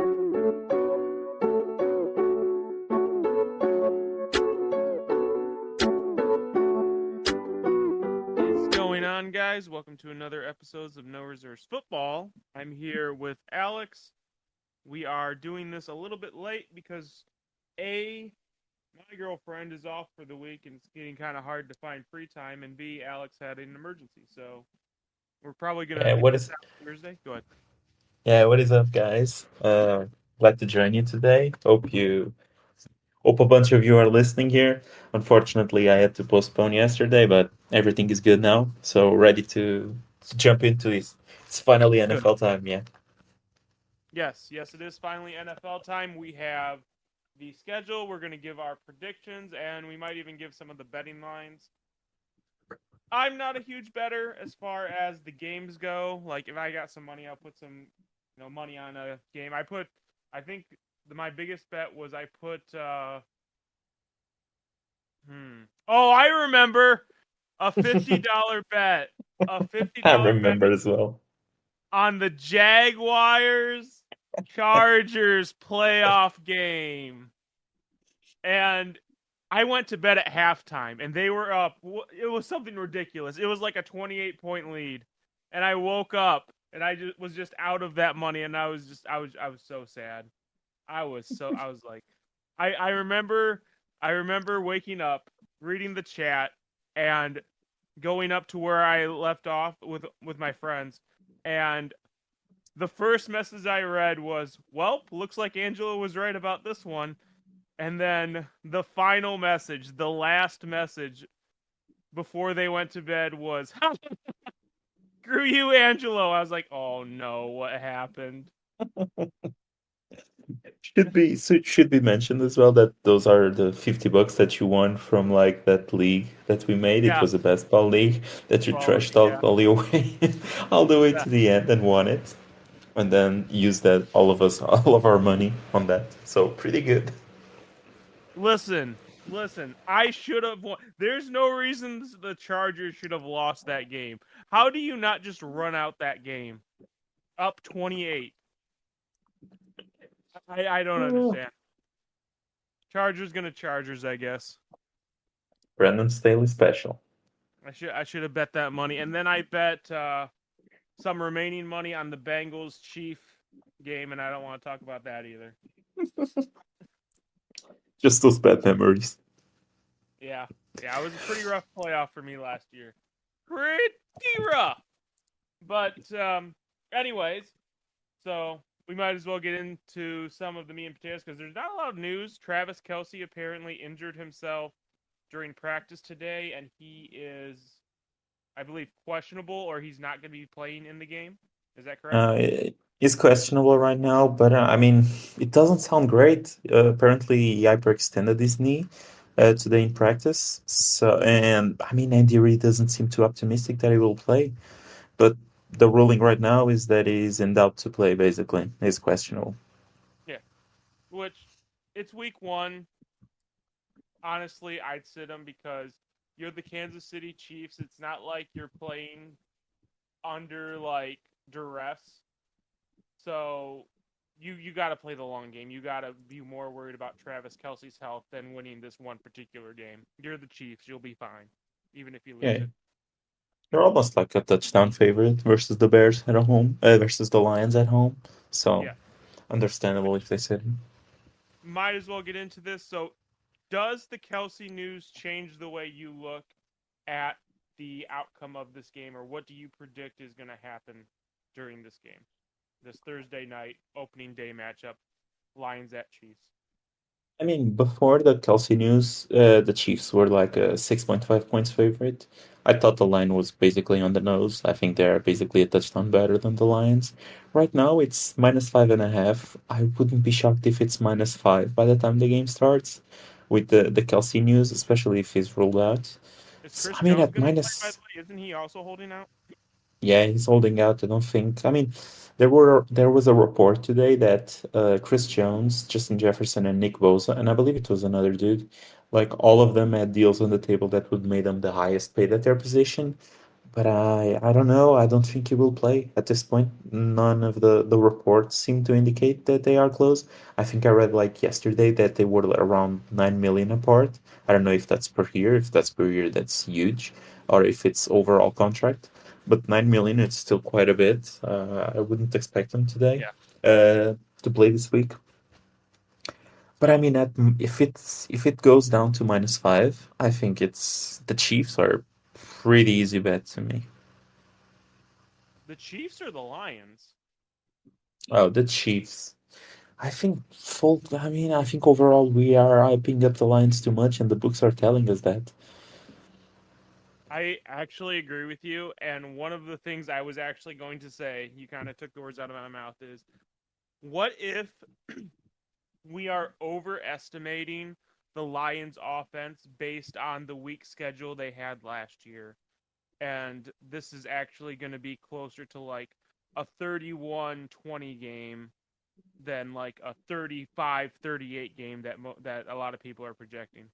What's going on, guys? Welcome to another episode of No Reserves Football. I'm here with Alex. We are doing this a little bit late because A, my girlfriend is off for the week and it's getting kind of hard to find free time, and B, Alex had an emergency. So we're probably going to Yeah, have to what get is this out Thursday. Go ahead. yeah, what is up, guys? Glad to join you today. Hope a bunch of you are listening here. Unfortunately, I had to postpone yesterday, but everything is good now. So ready to jump into this. It's finally Good. NFL time, yeah. Yes, it is finally NFL time. We have the schedule. We're going to give our predictions, and we might even give some of the betting lines. I'm not a huge bettor as far as the games go. Like if I got some money, I'll put some, money on a game. I think my biggest bet was I put. Oh, I remember a $50 bet. A fifty I dollar bet remember as well. on the Jaguars Chargers playoff game, and I went to bed at halftime, and they were up. It was something ridiculous. It was like a 28-point lead, and I woke up, and I was just out of that money, and I was so sad. I was like, I remember waking up, reading the chat, and going up to where I left off with my friends, and the first message I read was, "Well, looks like Angelo was right about this one." And then the final message, the last message before they went to bed was, "Screw you, Angelo." I was like, "Oh no, what happened?" Should be mentioned as well that those are the $50 that you won from like that league that we made. It Yeah, was a best ball league that you ball trashed league. Yeah, all the way all the way yeah. to the end and won it. And then use that all of our money on that. So pretty good. Listen. I should have won. There's no reason the Chargers should have lost that game. How do you not just run out that game up 28? I don't Oh. understand. Chargers gonna Chargers, I guess. Brandon Staley special. I should have bet that money, and then I bet some remaining money on the Bengals Chief game, and I don't want to talk about that either. Just those bad memories. Yeah, it was a pretty rough playoff for me last year. Pretty rough. But anyways, so we might as well get into some of the meat and potatoes because there's not a lot of news. Travis Kelce apparently injured himself during practice today, and he is, I believe, questionable, or he's not going to be playing in the game. Is that correct? It's questionable right now, but I mean, it doesn't sound great. Apparently, he hyperextended his knee today in practice. So, and I mean, Andy Reid doesn't seem too optimistic that he will play. But the ruling right now is that he's in doubt to play, basically. He's questionable. Yeah. Which, it's week one. Honestly, I'd sit him because you're the Kansas City Chiefs. It's not like you're playing under like duress. So you got to play the long game. You got to be more worried about Travis Kelsey's health than winning this one particular game. You're the Chiefs. You'll be fine, even if you lose Yeah, it. they're almost like a touchdown favorite versus the Bears at home, versus the Lions at home. So Yeah. understandable if Which they sit him. might as well get into this. So, does the Kelsey news change the way you look at the outcome of this game, or what do you predict is going to happen during this game? This Thursday night opening day matchup, Lions at Chiefs. I mean, before the Kelsey news, the Chiefs were like a 6.5 points favorite. I thought the line was basically on the nose. I think they're basically a touchdown better than the Lions. Right now, it's -5.5. I wouldn't be shocked if it's -5 by the time the game starts with the Kelsey news, especially if he's ruled out. Is So, Chris I mean, Jones at going to play, by the minus way? Isn't he also holding out? yeah, he's holding out. I don't think. I mean, there was a report today that Chris Jones, Justin Jefferson, and Nick Bosa, and I believe it was another dude, like all of them had deals on the table that would make them the highest paid at their position. But I don't know. I don't think he will play at this point. None of the reports seem to indicate that they are close. I think I read like yesterday that they were around 9 million apart. I don't know if that's per year. If that's per year, that's huge, or if it's overall contract. But 9 million, it's still quite a bit. I wouldn't expect him today Yeah. to play this week. But I So mean, if it goes down to -5, I think it's the Chiefs are pretty easy bet to me. the Chiefs or the Lions? Oh, the Chiefs. I think overall we are hyping up the Lions too much, and the books are telling us that. I actually agree with you. And one of the things I was actually going to say, you kind of took the words out of my mouth, is what if we are overestimating the Lions offense based on the weak schedule they had last year? And this is actually going to be closer to like a 31-20 game than like a 35-38 game that a lot of people are projecting.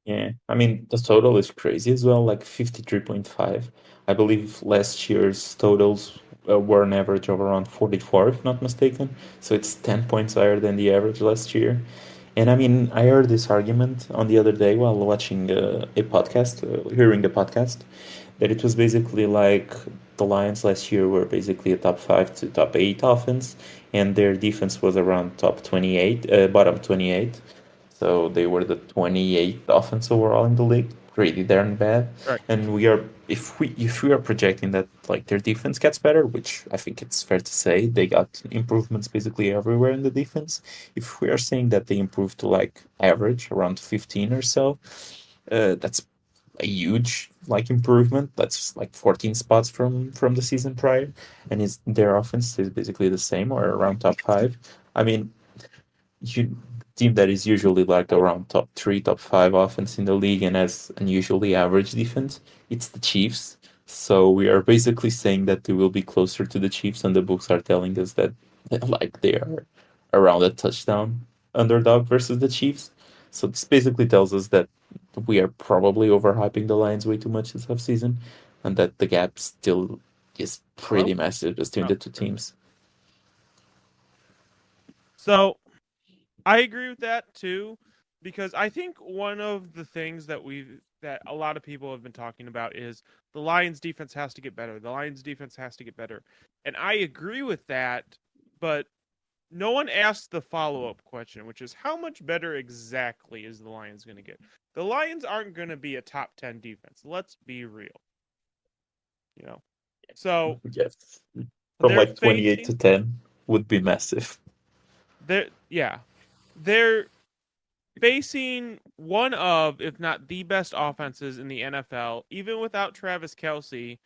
Yeah, I mean, the total is crazy as well, like 53.5. I believe last year's totals were an average of around 44, if not mistaken. So it's 10 points higher than the average last year. And I mean, I heard this argument on the other day while watching a podcast, hearing a podcast, that it was basically like the Lions last year were basically a top 5 to top 8 offense, and their defense was around top 28, bottom 28. So they were the 28th offense overall in the league, pretty darn bad. Right. And we are, if we are projecting that like their defense gets better, which I think it's fair to say, they got improvements basically everywhere in the defense. If we are saying that they improved to like average around 15 or so, that's a huge like improvement. That's like 14 spots from the season prior, and is their offense is basically the same or around top 5. I mean, you team that is usually like around top 3, top 5 offense in the league and has unusually average defense, it's the Chiefs. So we are basically saying that they will be closer to the Chiefs, and the books are telling us that like they are around a touchdown underdog versus the Chiefs. So this basically tells us that we are probably overhyping the Lions way too much this offseason, and that the gap still is Hello? pretty massive between Oh, the two perfect. teams. So I agree with that too, because I think one of the things that a lot of people have been talking about is the Lions defense has to get better. The Lions defense has to get better. And I agree with that, but no one asked the follow-up question, which is how much better exactly is the Lions going to get? The Lions aren't going to be a top 10 defense. Let's be real, you know. So, Yes. From they're like 28 facing to 10 would be massive. they're yeah, they're facing one of, if not the best offenses in the NFL, even without Travis Kelsey.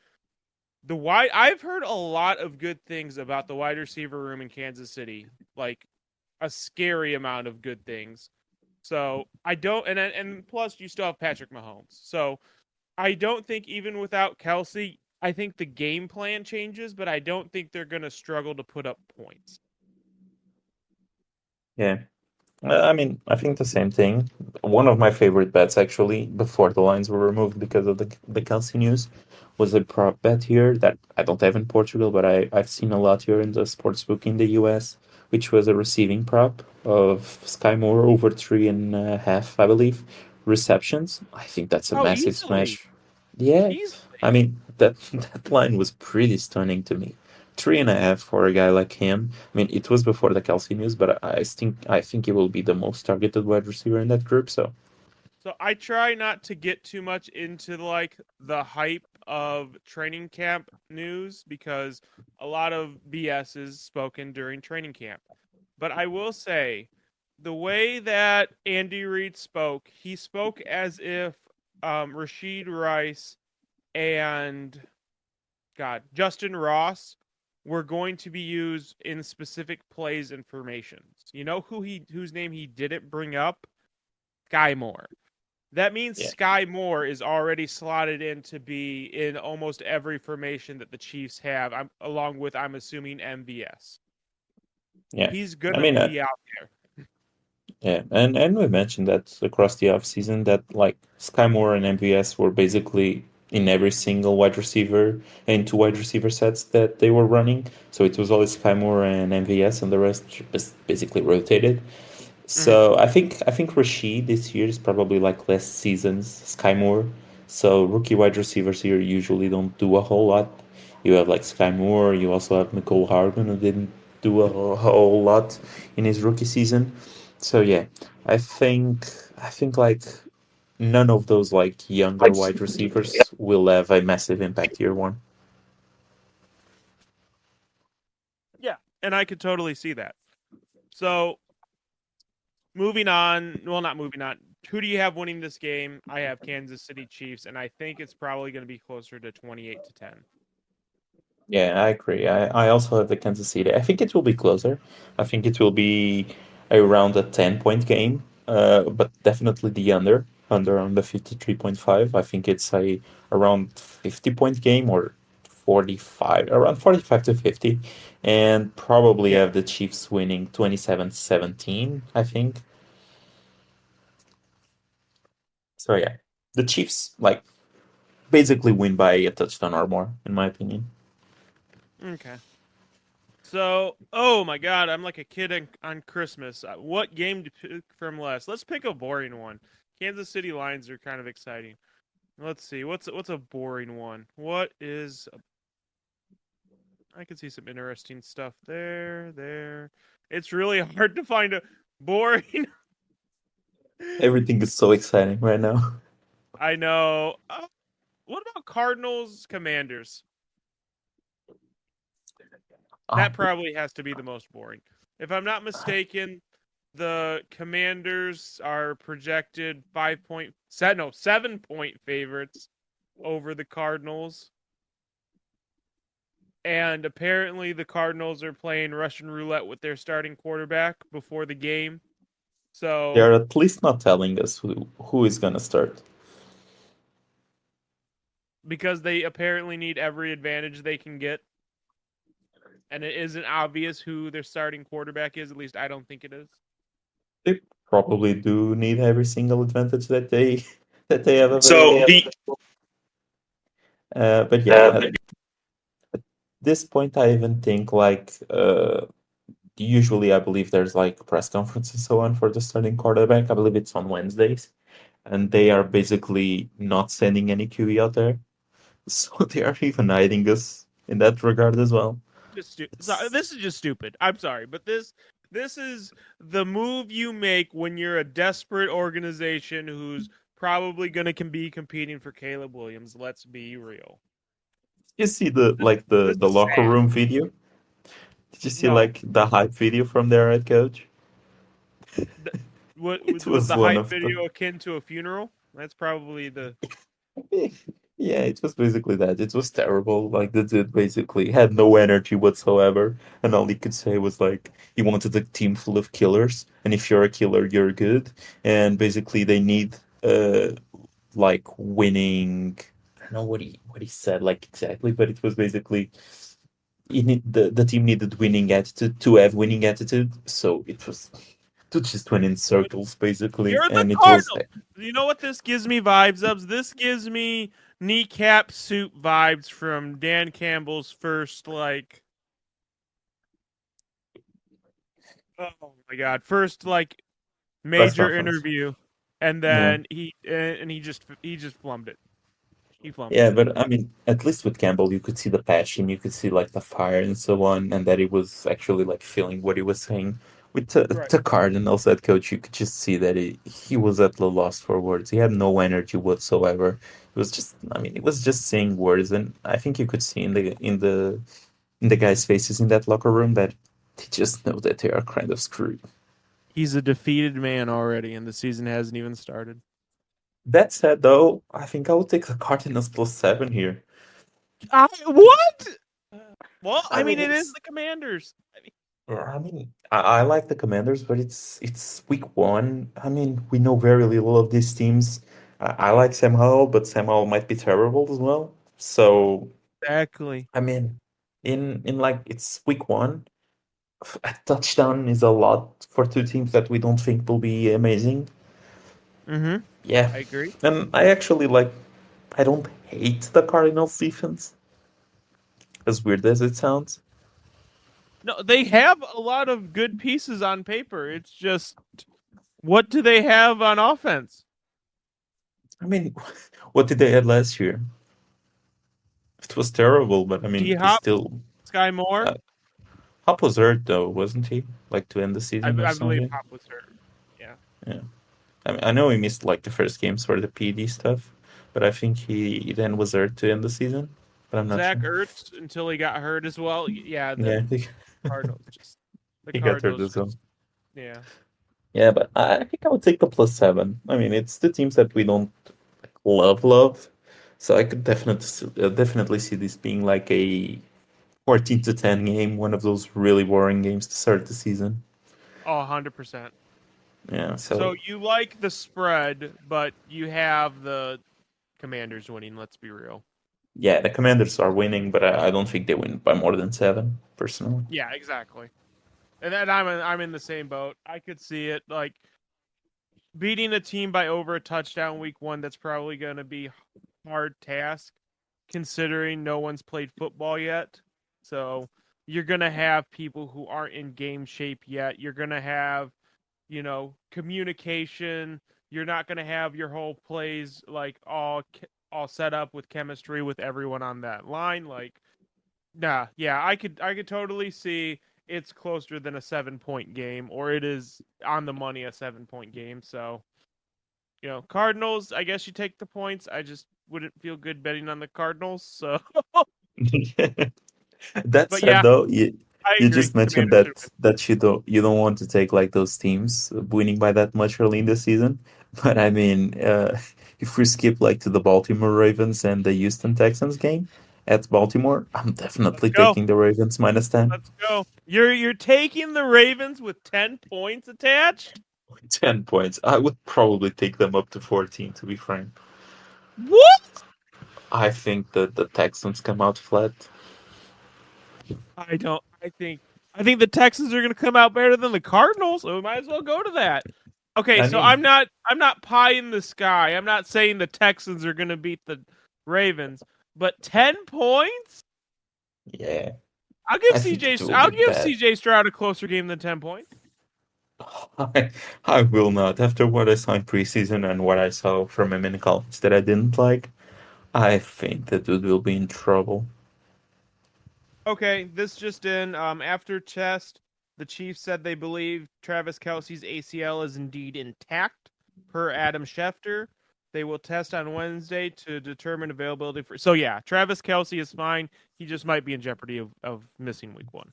I've heard a lot of good things about the wide receiver room in Kansas City, like a scary amount of good things. So I don't, and plus you still have Patrick Mahomes. So I don't think even without Kelsey, I think the game plan changes, but I don't think they're going to struggle to put up points. Yeah. I mean, I think the same thing. One of my favorite bets, actually, before the lines were removed because of the Kelsey news, was a prop bet here that I don't have in Portugal, but I've seen a lot here in the sportsbook in the US, which was a receiving prop of Sky Moore over 3.5, I believe, receptions. I think that's a Oh, massive easily, smash. Yeah, I easily. mean that that line was pretty stunning to me. 3.5 for a guy like him. I mean, it was before the Kelsey news, but I think he will be the most targeted wide receiver in that group. So So I try not to get too much into like the hype of training camp news because a lot of BS is spoken during training camp. But I will say the way that Andy Reid spoke, he spoke as if Rashid Rice and Justin Ross were going to be used in specific plays and formations. You know whose name he didn't bring up? Sky Moore. That means yeah, Sky Moore is already slotted in to be in almost every formation that the Chiefs have. Along with, I'm assuming, MVS. yeah. He's I gonna mean, be out there. yeah, and we mentioned that across the offseason that like Sky Moore and MVS were basically in every single wide receiver and two wide receiver sets that they were running. So it was always Sky Moore and MVS, and the rest just basically rotated. Hmm. So I think Rashid this year is probably like less seasons Sky Moore. So rookie wide receivers here usually don't do a whole lot. You have like Sky Moore. You also have Nicole Hardman who didn't do a whole lot in his rookie season. So yeah, I think I think like none of those like younger wide receivers will have a massive impact year one. Yeah, and I could totally see that. So moving on, well, not moving on. Who do you have winning this game? I have Kansas City Chiefs, and I think it's probably going to be closer to 28-10. Yeah, I agree. I also have the Kansas City. I think it will be closer. I think it will be around a 10-point game, but definitely the under on the 53.5. I think it's a around 50-point game or 45, around 45 to 50, and probably Yeah. have the Chiefs winning 27-17, I think. So yeah, the Chiefs like basically win by a touchdown or more, in my opinion. Okay. So, oh my God, I'm like a kid on Christmas. What game to pick from last? Let's pick a boring one. Kansas City Lions are kind of exciting. Let's see. What's a boring one? What is? I can see some interesting stuff there. There. It's really hard to find a boring. Everything is so exciting right now. I know. What about Cardinals Commanders? I That probably has to be the most boring. If I'm not mistaken, the Commanders are projected 5 point set no 7 point favorites over the Cardinals. And apparently the Cardinals are playing Russian roulette with their starting quarterback before the game. They're So at least not telling us who is gonna start. because they apparently need every advantage they can get, and it isn't obvious who their starting quarterback is, at least I don't think it is. They probably do need every single advantage that they that they have So available. the But yeah, uh, at this point, I even think like usually I believe there's like press conference and so on for the starting quarterback. I believe it's on Wednesdays, and they are basically not sending any QE out there, so they are even hiding us in that regard as well. Sorry, It's this is just stupid. I'm sorry, but this is the move you make when you're a desperate organization who's probably going to be competing for Caleb Williams. Let's be real. you see the This like the this the is locker sad. room video. Did you see No, like the hype video from their head coach? Th- what It was was the one hype of the video akin to a funeral? That's probably the yeah, it was basically that. It was terrible. Like the dude basically had no energy whatsoever, and all he could say was like he wanted a team full of killers, and if you're a killer, you're good. And basically, they need like winning. I don't know what he said like exactly, but it was basically the team needed winning attitude to have winning attitude. So it was to just win in circles basically, you're the and it was Cardinals. You know what this gives me vibes of? This gives me kneecap soup vibes from Dan Campbell's first oh my god, first press major conference. interview, and Yeah. then he just flummed it. He flummed Yeah, it. but I mean, at least with Campbell, you could see the passion, you could see like the fire and so on, and that he was actually like feeling what he was saying. With Right. the Cardinals head coach, you could just see that he was at the loss for words. He had no energy whatsoever. It was just, I mean, it was just saying words, and I think you could see in the guys' faces in that locker room that they just know that they are kind of screwed. He's a defeated man already, and the season hasn't even started. That said, though, I think I would take the Cardinals +7 here. What? Well, I I mean, mean, it is it's the Commanders. yeah, I mean, I like the Commanders, but it's week one. I mean, we know very little of these teams. I like Sam Howell, but Sam Howell might be terrible as well. So, Exactly. I mean, in like it's week one. A touchdown is a lot for two teams that we don't think will be amazing. Mm-hmm. Yeah, I agree. and I actually like. I don't. hate the Cardinals defense, as weird as it sounds. No, they have a lot of good pieces on paper. It's just what do they have on offense? I mean, what did they have last year? It was terrible, but I D mean, they Hop, still. Sky Moore. Uh, Hop was hurt though, wasn't he? Like to end the season or I believe something. Hop was hurt. Yeah. Yeah. I mean, I know he missed like the first games for the PD stuff, but I think he then was hurt to end the season. But I'm not Zach sure. Ertz until he got hurt as well. Yeah, Yeah, Cardinals just the he got hurt Cardinals as well. just yeah. Yeah, but I think I would take the +7. I mean, it's the teams that we don't love. So I could definitely see this being like a 14-10 game, one of those really boring games to start the season. Oh, 100%. Yeah, So so you like the spread, but you have the Commanders winning, let's be real. yeah, the Commanders are winning, but I don't think they win by more than 7, personally. Yeah, exactly. And then I'm in the same boat. I could see it like beating a team by over a touchdown week 1. That's probably going to be hard task considering no one's played football yet. So you're going to have people who aren't in game shape yet. You're going to have, communication. You're not going to have your whole plays like all set up with chemistry with everyone on that line. Like, nah, yeah, I could totally see it's closer than a 7-point game, or it is on the money a 7-point game. So, Cardinals, I guess you take the points. I just wouldn't feel good betting on the Cardinals. So, That but said, yeah, though, I you agree. just mentioned Commanders should win. that you don't want to take like those teams winning by that much early in the season. But I mean, if we skip like to the Baltimore Ravens and the Houston Texans game at Baltimore, I'm Let's definitely go. taking the Ravens -10. Let's go. You're taking the Ravens with 10 points attached? 10 points. I would probably take them up to 14, to be frank. What? I think that the Texans come out flat. I don't. I think the Texans are going to come out better than the Cardinals, so we might as well go to that. Okay, I so mean, I'm not pie in the sky. I'm not saying the Texans are going to beat the Ravens, but 10 points? yeah, I'll give I think CJ it will I'll be give bad. CJ Stroud a closer game than 10 points. I will not. After what I saw in preseason and what I saw from him in college that I didn't like, I think that dude will be in trouble. Okay, this just in. After test, the Chiefs said they believe Travis Kelce's ACL is indeed intact, per Adam Schefter. They will test on Wednesday to determine availability for. So yeah, Travis Kelce is fine. He just might be in jeopardy of missing week 1.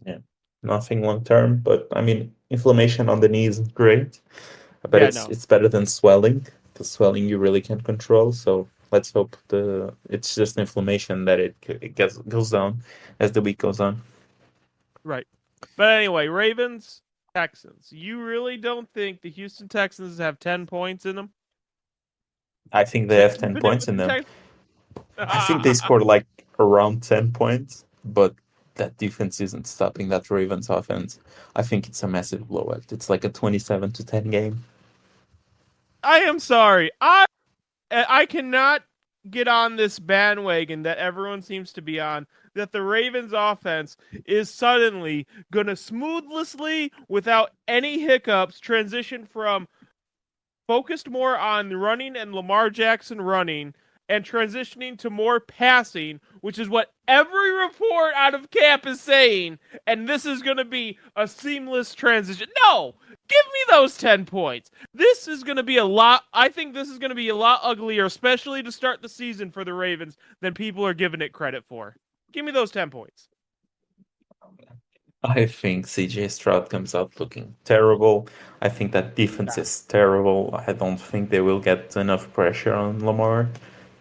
Yeah, nothing long term, but I mean, inflammation on the knee is great, but Yeah, it's no, it's better than swelling. The swelling you really can't control, so let's hope the it's just inflammation that it goes down as the week goes on. right. But anyway, Ravens, Texans. You really don't think the Houston Texans have 10 points in them I think they since have you've 10 been in points with in the them. Texans? I think they scored like around 10 points, but that defense isn't stopping that Ravens offense. I think it's a massive blowout. It's like a 27-10 game. I am sorry. I cannot get on this bandwagon that everyone seems to be on that the Ravens offense is suddenly going to smoothly without any hiccups transition from focused more on running and Lamar Jackson running and transitioning to more passing, which is what every report out of camp is saying. And this is going to be a seamless transition. No, give me those 10 points. This is going to be a lot. I think this is going to be a lot uglier, especially to start the season for the Ravens, than people are giving it credit for. Give me those 10 points. I think CJ Stroud comes out looking terrible. I think that defense Yeah. is terrible. I don't think they will get enough pressure on Lamar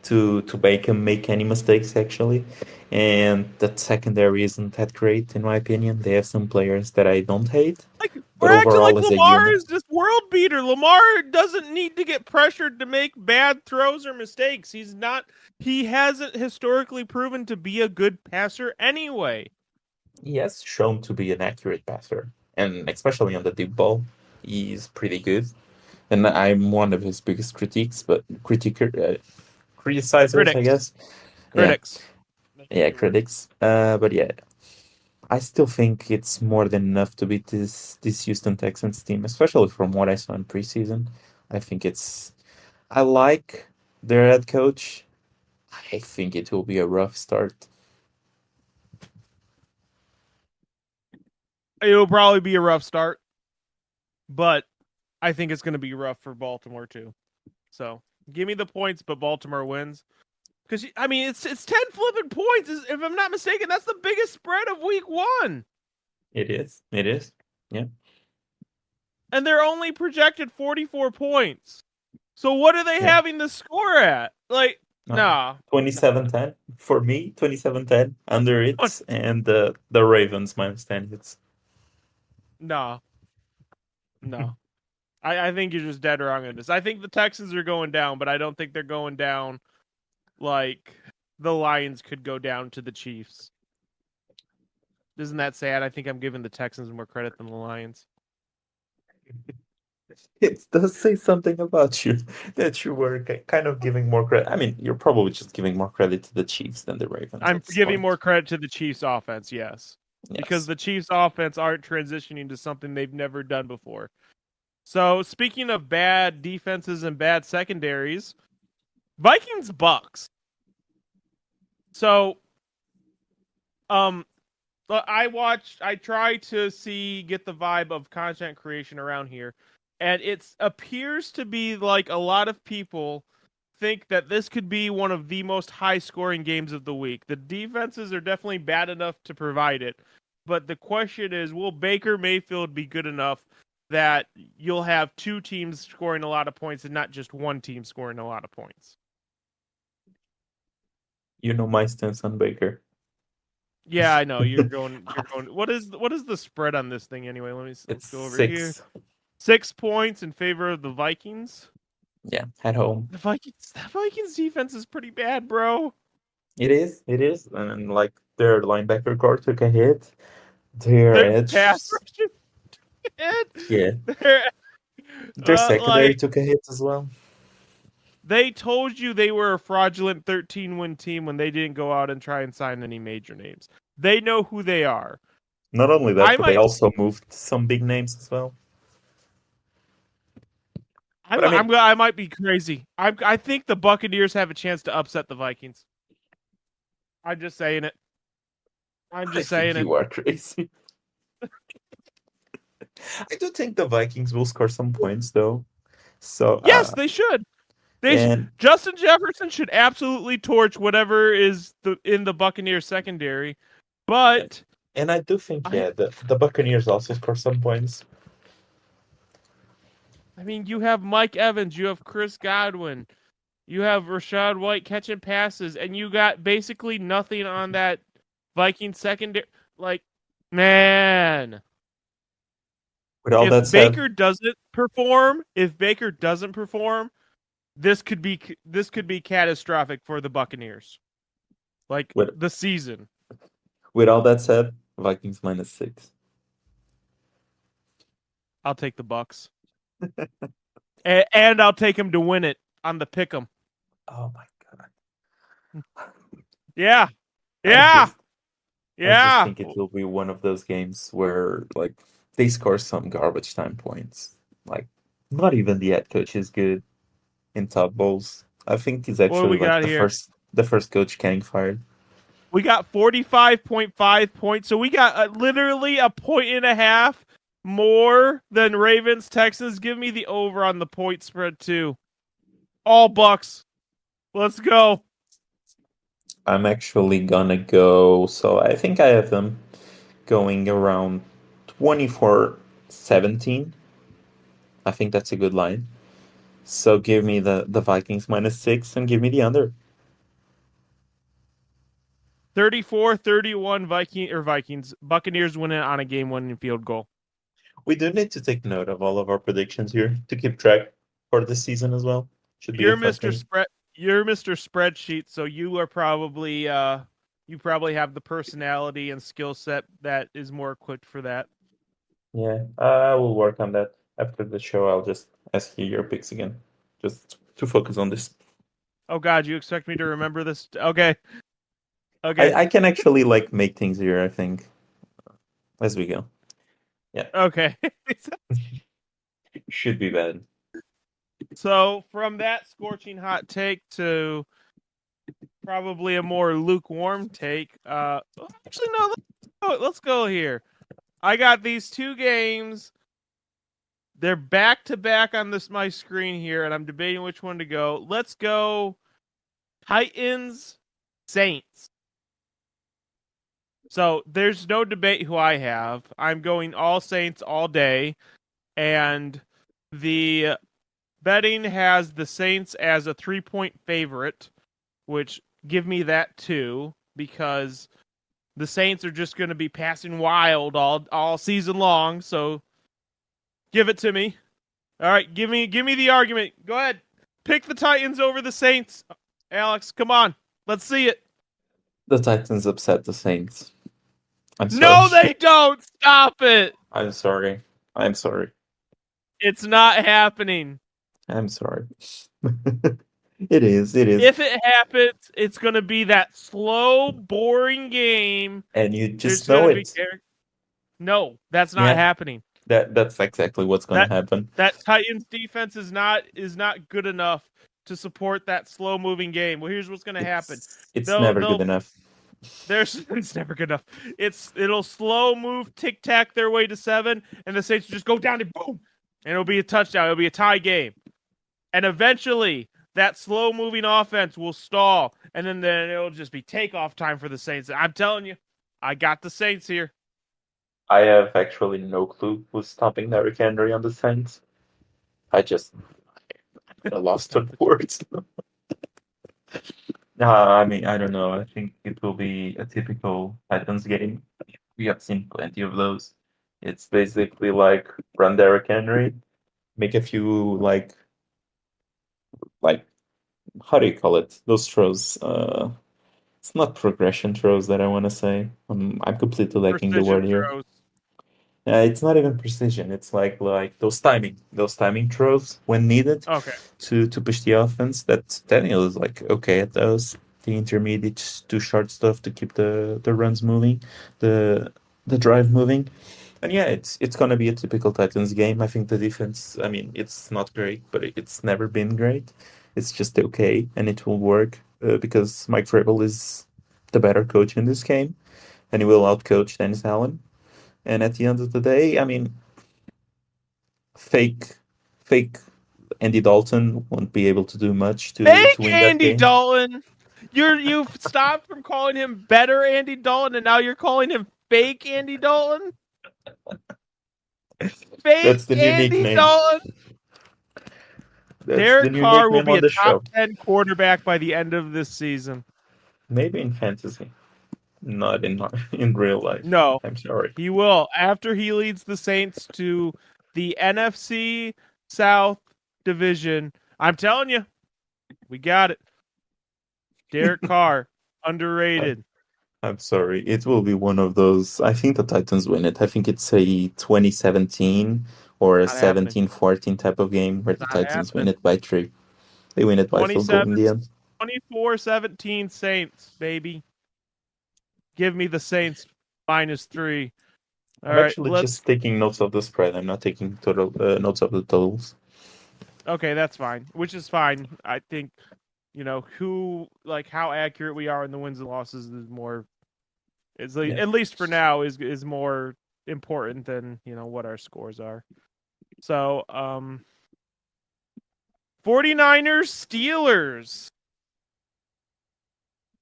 to make him make any mistakes actually. And that secondary isn't that great in my opinion. They have some players that I don't hate, Like, but we're acting overall like as a Lamar unit, is this world beater. Lamar doesn't need to get pressured to make bad throws or mistakes. He hasn't historically proven to be a good passer anyway. he has shown to be an accurate passer, and especially on the deep ball, he's pretty good. And I'm one of his biggest critiques, but criticizers, I Critics. guess. Yeah, Critics. That's a yeah, good word. critics. But yeah, I still think it's more than enough to beat this Houston Texans team, especially from what I saw in preseason. I think it's. I like their head coach. I think it will be a rough start. It'll probably be a rough start, but I think it's going to be rough for Baltimore too. So give me the points, but Baltimore wins. Because I mean, it's 10 flipping points. If I'm not mistaken, that's the biggest spread of Week 1, It is. It is. Yeah. and they're only projected 44 points. So what are they Yeah. having the score at? Like, No. nah, nah, 27-10 for me. 27-10 under it, and the Ravens -10 hits. nah, no. I think you're just dead wrong on this. I think the Texans are going down, but I don't think they're going down like the Lions could go down to the Chiefs. Isn't that sad? I think I'm giving the Texans more credit than the Lions. It does say something about you that you were kind of giving more credit. I mean, you're probably just giving more credit to the Chiefs than the Ravens I'm at this giving point. more credit to the Chiefs offense, yes. Because Yes. the Chiefs offense aren't transitioning to something they've never done before. So, speaking of bad defenses and bad secondaries, Vikings Bucks. So, um I try to get the vibe of content creation around here, and it appears to be like a lot of people think that this could be one of the most high scoring games of the week. The defenses are definitely bad enough to provide it, but the question is, will Baker Mayfield be good enough that you'll have two teams scoring a lot of points and not just one team scoring a lot of points? You know my stance on Baker. Yeah, I know you're going. You're going. What is the spread on this thing anyway? It's Let's go over here. 6. 6 points in favor of the Vikings. Yeah, at home. The Vikings defense is pretty bad, bro. It is. It is. And like their linebacker core took a hit. Their Their edge, pass rush is yeah. bad. Their secondary Like took a hit as well. they told you they were a fraudulent 13-win team when they didn't go out and try and sign any major names. They know who they are. Not only that, I but they might. also moved some big names as well. But I mean, I might be crazy. I think the Buccaneers have a chance to upset the Vikings. I'm just saying it. I'm I just think saying it. you are crazy. I do think the Vikings will score some points though. So, Yes, they should. and Justin Jefferson should absolutely torch whatever is in the Buccaneers secondary. But and I do think, I yeah, the Buccaneers also score some points. I mean, you have Mike Evans, you have Chris Godwin, you have Rashad White catching passes, and you got basically nothing on that Viking secondary. Like, man, With all that said, If Baker doesn't perform, this could be catastrophic for the Buccaneers. Like with the season. with all that said, Vikings -6. I'll take the Bucks. And I'll take him to win it on the pick 'em. Oh my God. Yeah. I Yeah. just I just Yeah. think it will be one of those games where like they score some garbage time points. Like not even the head coach is good in top bowls. I think he's What do actually we like got here? the first coach getting fired. We got 45.5 points. So we got literally a point and a half more than Ravens Texans. Give me the over on the point spread too. All Bucks. Let's go. I'm actually gonna go, so I think I have them going around 24-17. I think that's a good line. So give me the Vikings -6 and give me the under. 34-31 Vikings. Buccaneers winning on a game-winning field goal. We do need to take note of all of our predictions here to keep track for the season as well. Should be a You're fun Mr. thing. Spread. You're Mr. Spreadsheet, so you are probably you probably have the personality and skill set that is more equipped for that. Yeah, I will work on that after the show. I'll just ask you your picks again, just to focus on this. Oh God, you expect me to remember this? Okay, I okay, I can actually like make things here, I think, as we go. Yeah, okay. should be bad. So from that scorching hot take to probably a more lukewarm take. Actually, no. Let's go here. I got these two games. They're back to back on this my screen here, and I'm debating which one to go. Let's go Titans Saints. So there's no debate who I have. I'm going all Saints all day, and the betting has the Saints as a 3-point favorite, which give me that too because the Saints are just going to be passing wild all season long. So give it to me. All right, give me the argument. Go ahead. Pick the Titans over the Saints. Alex, come on. Let's see it. The Titans upset the Saints. I'm sorry. No, they don't. Stop it. I'm sorry. I'm sorry. It's not happening. I'm sorry. It is. It is. If it happens, it's going to be that slow, boring game. And you There's just going know to be it. no, that's not Yeah, happening. that's exactly what's gonna That happen. that Titans defense is not good enough to support that slow moving game. Well, here's what's going to happen. It's They'll never good they'll enough. there's it's never good enough. It'll slow move tic tac their way to 7, and the Saints will just go down and boom, and it'll be a touchdown. It'll be a tie game, and eventually that slow moving offense will stall, and then it'll just be takeoff time for the Saints. I'm telling you, I got the Saints here. I have actually no clue who's stopping Derrick Henry on the Saints. I just lost on words. I mean, I don't know. I think it will be a typical Titans game. We have seen plenty of those. It's basically like run Derrick Henry, make a few like how do you call it? Those throws. It's not progression throws that I want to say. I'm completely lacking the word Precision here. throws It's not even precision. It's like those timing throws when needed Okay. to push the offense. That Daniel is like okay at those. The intermediate to short stuff to keep the runs moving, the the drive moving. And yeah, it's gonna be a typical Titans game. I think the defense, I mean, it's not great, but it's never been great. It's just okay, and it will work because Mike Vrabel is the better coach in this game, and he will outcoach Dennis Allen. And at the end of the day, I mean, fake, fake Andy Dalton won't be able to do much to Fake win that Andy game. Dalton. You've stopped from calling him better Andy Dalton, and now you're calling him fake Andy Dalton. That's Fake the new Andy nickname. Dalton. That's the Derek new Carr will nickname be on a the top show. 10 quarterback by the end of this season. Maybe in fantasy, not in real life. No, I'm sorry. he will after he leads the Saints to the NFC South division. I'm telling you, we got it. Derek Carr, underrated. I'm sorry. It will be one of those. I think the Titans win it. I think it's a 2017 or a Not happening. 17-14 type of game where the Not Titans win happening. it by 3. They win it by field goal 27, in the end. 24-17 Saints, baby. Give me the Saints -3. All I'm right, actually let's. just taking notes of the spread. I'm not taking total notes of the totals. Okay, that's fine. Which is fine. I think how accurate we are in the wins and losses is more. Is Yeah. at least for now is more important than what our scores are. So 49ers Steelers.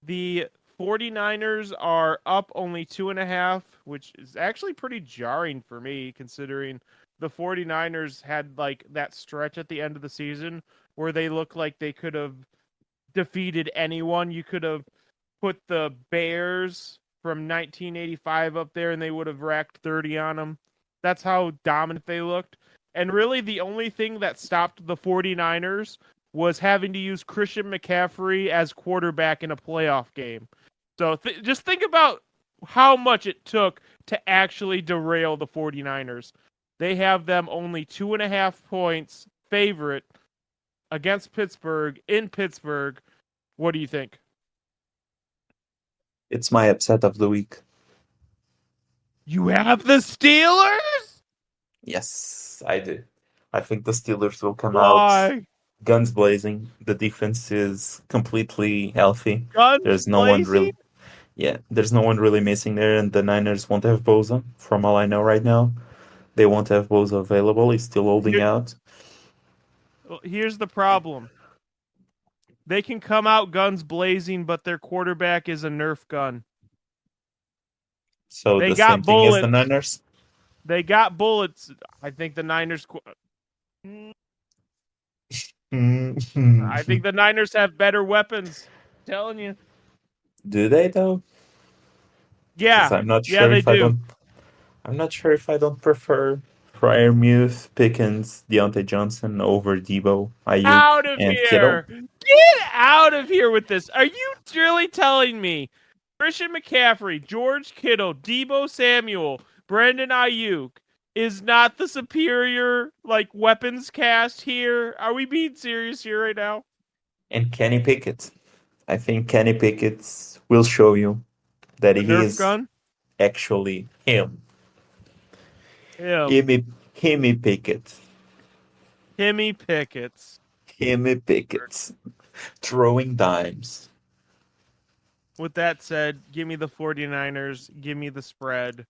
The 49ers are up only 2.5, which is actually pretty jarring for me, considering the 49ers had like that stretch at the end of the season where they looked like they could have defeated anyone. You could have put the Bears from 1985 up there and they would have racked 30 on them. That's how dominant they looked. And really, the only thing that stopped the 49ers was having to use Christian McCaffrey as quarterback in a playoff game. So just think about how much it took to actually derail the 49ers. They have them only 2.5 points favorite against Pittsburgh in Pittsburgh. What do you think? It's my upset of the week. You have the Steelers? Yes, I do. I think the Steelers will come out Why? guns blazing. The defense is completely healthy. Guns There's no one blazing? really, yeah, there's no one really missing there, and the Niners won't have Bosa, from all I know right now. They won't have Bosa available. He's still holding Here, out. here's the problem. They can come out guns blazing, but their quarterback is a Nerf gun. So They the same got thing as the bullets. Niners. They got bullets. I think the Niners. I think the Niners have better weapons. I'm telling you. Do they though? Because Yeah, yeah, they do. I'm not sure if I don't prefer Fryermuth, Pickens, Deontay Johnson over Debo, Ayuk, Out of and Kittle. here! Get out of here with this. Are you really telling me Christian McCaffrey, George Kittle, Debo Samuel, Brandon Ayuk is not the superior weapons cast here? Are we being serious here right now? And Kenny Pickett. I think Kenny Pickett will show you that The he Nerf is gun? actually him. Him. Himmy, Himmy Pickett. Timmy Pickett's. Himmy Pickett. Throwing dimes. With that said, give me the 49ers. Give me the spread.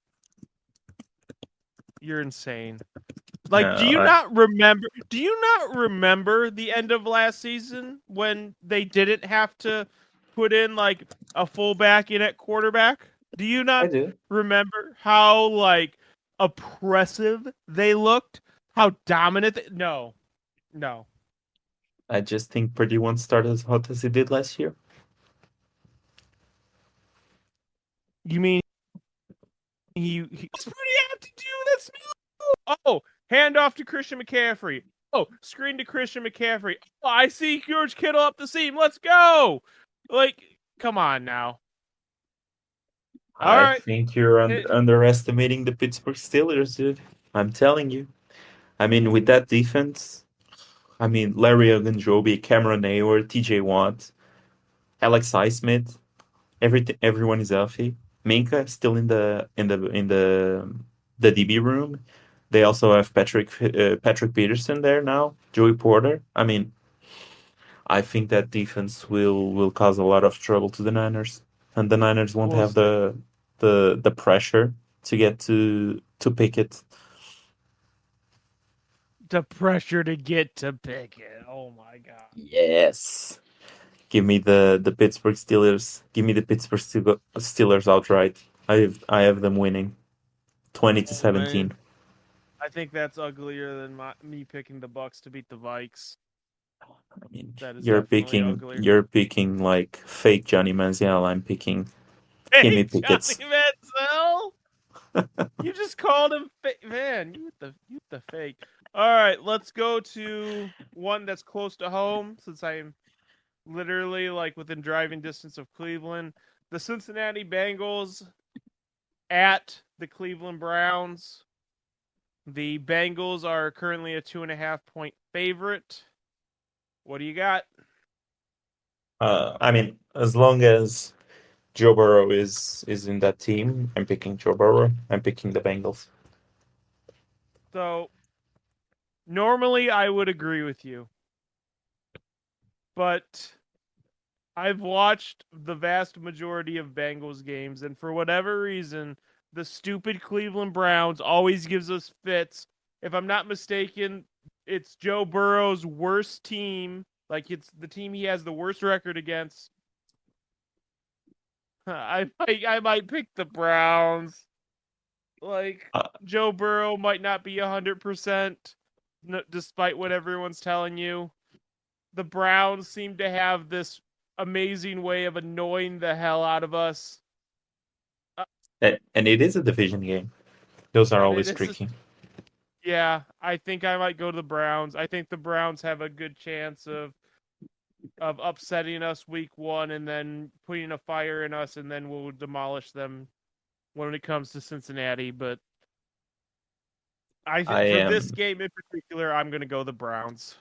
You're insane. Do No, you not remember? Do you not remember the end of last season when they didn't have to put in a fullback in at quarterback? Do you I not do. remember how oppressive they looked? How dominant? No, no. I just think Purdy won't start as hot as he did last year. You mean he's pretty apt to do this? Oh, hand off to Christian McCaffrey. Oh, screen to Christian McCaffrey. Oh, I see George Kittle up the seam. Let's go. Come on now. All I right. think you're underestimating the Pittsburgh Steelers, dude. I'm telling you. I mean, with that defense, I mean, Larry Ogunjobi, Cameron Hayward, TJ Watt, Alex Highsmith, everyone is healthy. Minka still in the DB room. They also have Patrick Peterson there now, Joey Porter. I mean, I think that defense will cause a lot of trouble to the Niners, and the Niners won't We'll have see. the pressure to get to pick it. The pressure to get to Pickett. Oh my god. Yes. Give me the Pittsburgh Steelers. Give me the Pittsburgh Steelers outright. I have them winning, 20 to Oh 17. man. I think that's uglier than me picking the Bucks to beat the Vikes. I mean, That is you're definitely picking uglier. you're picking like fake Johnny Manziel. I'm picking Hey, Kimmy Johnny Pickett's. Manziel. You just called him fake, man. You the fake. All right, let's go to one that's close to home since I'm literally within driving distance of Cleveland. The Cincinnati Bengals at the Cleveland Browns. The Bengals are currently a 2.5-point favorite. What do you got? I mean, as long as Joe Burrow is in that team, I'm picking Joe Burrow. I'm picking the Bengals. So normally I would agree with you, but I've watched the vast majority of Bengals games, and for whatever reason, the stupid Cleveland Browns always gives us fits. If I'm not mistaken, it's Joe Burrow's worst team. It's the team he has the worst record against. I might pick the Browns. Uh, Joe Burrow might not be 100%, despite what everyone's telling you. The Browns seem to have this amazing way of annoying the hell out of us. and it is a division game. Those are And it always is, tricky. yeah, I think I might go to the Browns. I think the Browns have a good chance of upsetting us week 1 and then putting a fire in us, and then we'll demolish them when it comes to Cincinnati. But I for this am game in particular, I'm going to go the Browns.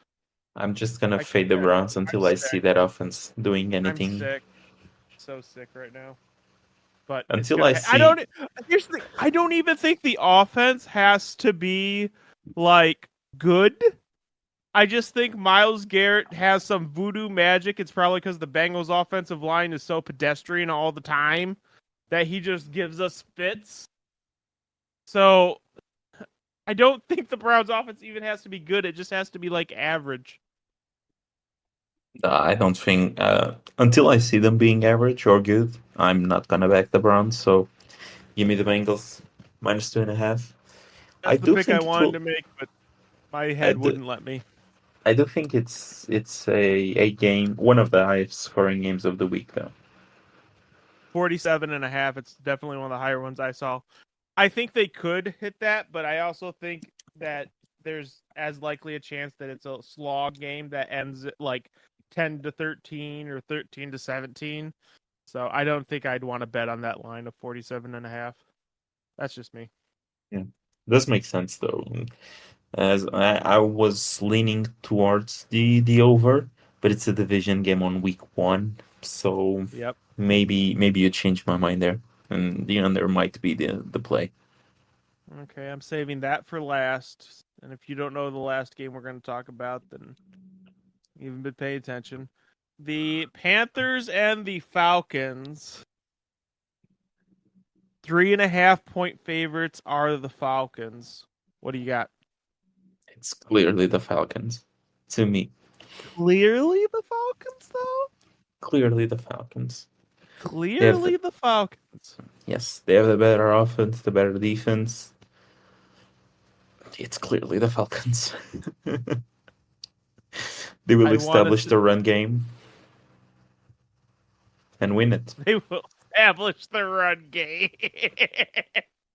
I'm just gonna I fade the can't. Browns I'm until I see sick. that offense doing I'm anything. sick. So sick right now. But it's Until I gonna. I see, don't. Here's the thing. I don't even think the offense has to be like good. I just think Miles Garrett has some voodoo magic. It's probably because the Bengals' offensive line is so pedestrian all the time that he just gives us fits. So I don't think the Browns' offense even has to be good. It just has to be like average. I don't think until I see them being average or good, I'm not gonna back the Browns. So give me the Bengals -2.5. I That's the do pick I think it wanted will. to make, but my I head do, wouldn't let me. I do think it's a game, one of the highest scoring games of the week, though. 47.5. It's definitely one of the higher ones I saw. I think they could hit that, but I also think that there's as likely a chance that it's a slog game that ends at like 10-13 or 13-17. So I don't think I'd want to bet on that line of 47.5. That's just me. Yeah, does make sense though. As I was leaning towards the over, but it's a division game on week one, so Yep. maybe you changed my mind there, and the under might be the play. Okay, I'm saving that for last. And if you don't know the last game we're going to talk about, then you haven't been paying attention. The Panthers and the Falcons. 3.5 point favorites are the Falcons. What do you got? It's clearly the Falcons to me. Clearly the Falcons, though? Clearly the Falcons. They have Clearly the Falcons. yes, they have the better offense, the better defense. It's clearly the Falcons. They will I want establish to. the run game and win it. They will establish the run game.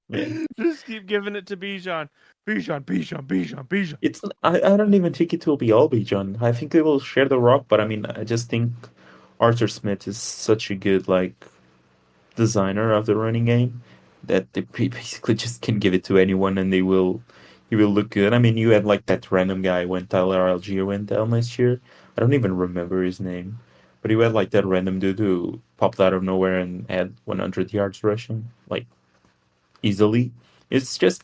Yeah. Just keep giving it to Bijan. Bijan. It's I don't even think it will be all John. I think they will share the rock, but I mean I just think Arthur Smith is such a good like designer of the running game that they basically just can give it to anyone and they will he will look good. I mean you had like that random guy when Tyler Algier went down last year. I don't even remember his name. But you had like that random dude who popped out of nowhere and had 100 yards rushing like easily. It's just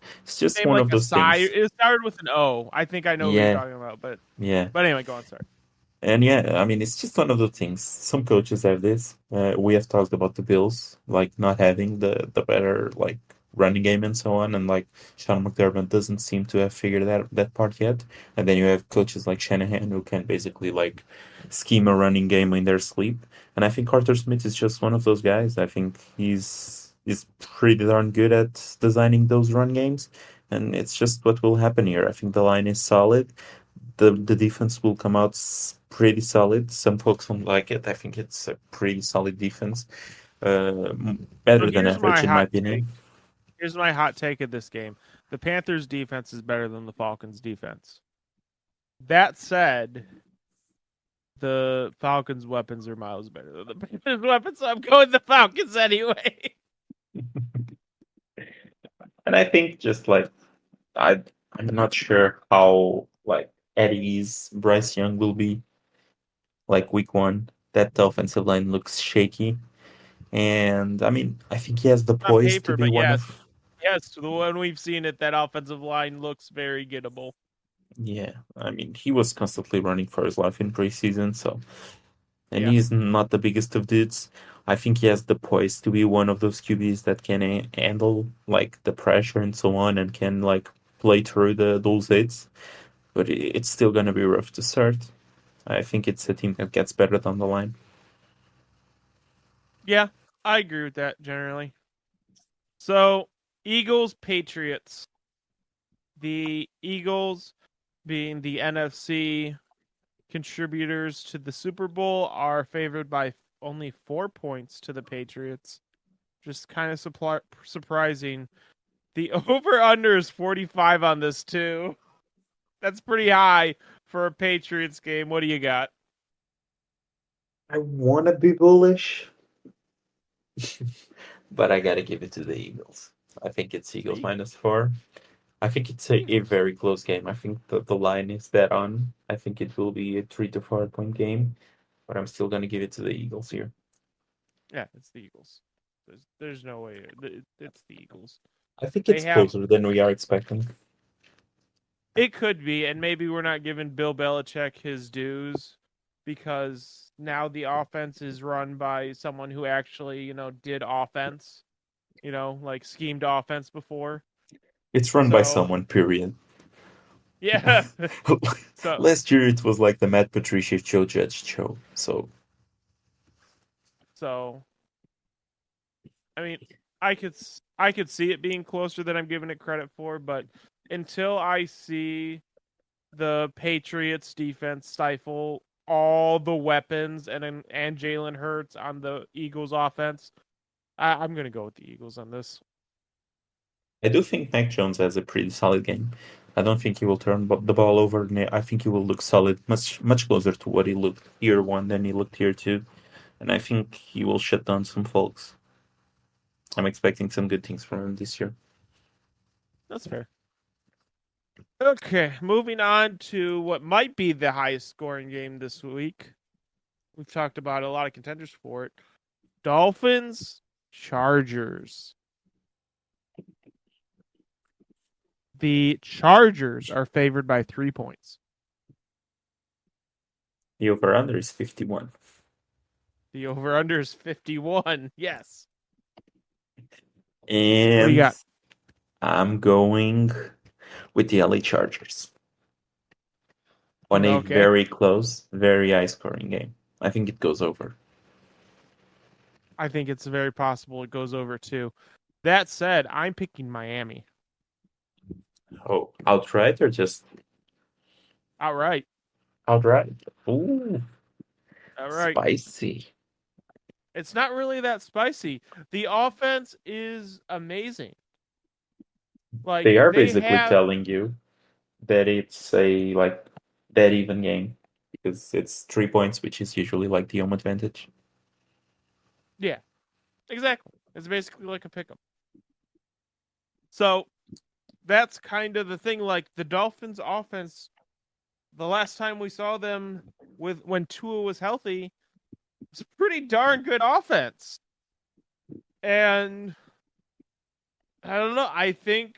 Name one like of a those Cy. things. It started with an O. I think I know who you're Yeah, talking about, but yeah. anyway, go on. Sorry. And yeah, I mean, it's just one of the things. Some coaches have this. We have talked about the Bills, like not having the better like running game and so on, and like Sean McDermott doesn't seem to have figured that part yet. And then you have coaches like Shanahan who can basically like scheme a running game in their sleep. And I think Arthur Smith is just one of those guys. I think he's pretty darn good at designing those run games, and it's just what will happen here. I think the line is solid. The defense will come out pretty solid. Some folks don't like it. I think it's a pretty solid defense, So better than here's my average in my hot take. opinion. Here's my hot take of this game. The Panthers defense is better than the Falcons defense. That said, the Falcons weapons are miles better than the Panthers weapons, so I'm going the Falcons anyway. And I think just like I, I'm not sure how like at ease Bryce Young will be like week one. That offensive line looks shaky, and I mean I think he has the On poise to paper, be but one yes. of. Yes, the one we've seen it, that offensive line looks very gettable. Yeah, I mean he was constantly running for his life in preseason, so and Yeah. he's not the biggest of dudes. I think he has the poise to be one of those QBs that can handle like the pressure and so on, and can like play through the those hits. But it's still gonna be rough to start. I think it's a team that gets better down the line. Yeah, I agree with that generally. So, Eagles, Patriots. The Eagles, being the NFC contributors to the Super Bowl, are favored by only 4 points to the Patriots. Just kind of surprising. The over under is 45 on this, too. That's pretty high for a Patriots game. What do you got? I want to be bullish, but I gotta give it to the Eagles. I think it's Eagles The -4. I think it's a Eagles. very close game. I think the line is dead on. I think it will be a 3 to 4 point game, but I'm still gonna give it to the Eagles here. Yeah, it's the Eagles. There's no way. It's the Eagles. I think They it's have. closer than we are expecting. It could be, and maybe we're not giving Bill Belichick his dues because now the offense is run by someone who actually, did offense, like schemed offense before. It's run by So, someone, period. yeah. So, Last year it was like the Matt Patricia Joe Judge show. So so I mean, I could see it being closer than I'm giving it credit for, but until I see the Patriots defense stifle all the weapons and Jalen Hurts on the Eagles offense, I'm gonna go with the Eagles on this. I do think Mac Jones has a pretty solid game. I don't think he will turn the ball over. I think he will look solid, much closer to what he looked year one than he looked year two. And I think he will shut down some folks. I'm expecting some good things from him this year. That's fair. Okay, moving on to what might be the highest scoring game this week. We've talked about a lot of contenders for it. Dolphins, Chargers. The Chargers are favored by 3 points. The over under is 51. The over under is 51. Yes. What do you And got? I'm going with the LA Chargers on a Okay. very close, very high scoring game. I think it goes over. I think it's very possible it goes over too. That said, I'm picking Miami. Oh, outright or just Outright. outright? Ooh, Outright. spicy. It's not really that spicy. The offense is amazing. Like They are they basically have, telling you that it's a like dead even game because it's 3 points, which is usually like the home advantage. yeah, exactly. It's basically like a pickup. So that's kind of the thing. Like the Dolphins offense, the last time we saw them with when Tua was healthy, it's a pretty darn good offense. And I don't know. I think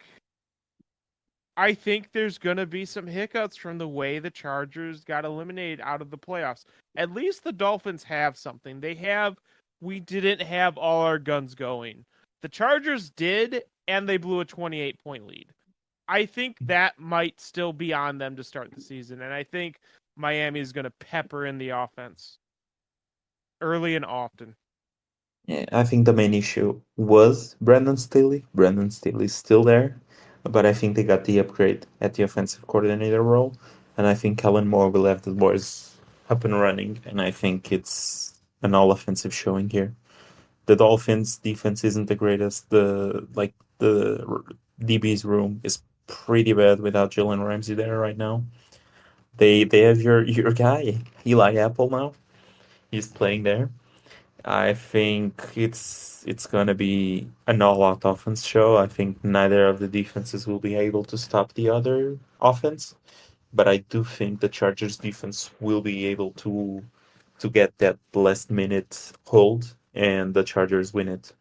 there's gonna be some hiccups from the way the Chargers got eliminated out of the playoffs. At least the Dolphins have something. We didn't have all our guns going. The Chargers did, and they blew a 28-point lead. I think that might still be on them to start the season, and I think Miami is gonna pepper in the offense early and often. Yeah, I think the main issue was Brandon Staley. Brandon Staley is still there, but I think they got the upgrade at the offensive coordinator role, and I think Kellen Moore will have the boys up and running, and I think it's an all offensive showing here. The Dolphins defense isn't the greatest. The DB's room is pretty bad without Jalen Ramsey there right now. They have your guy Eli Apple now. He's playing there. I think it's gonna be an all-out offense show. I think neither of the defenses will be able to stop the other offense, but I do think the Chargers defense will be able to get that last minute hold and the Chargers win it.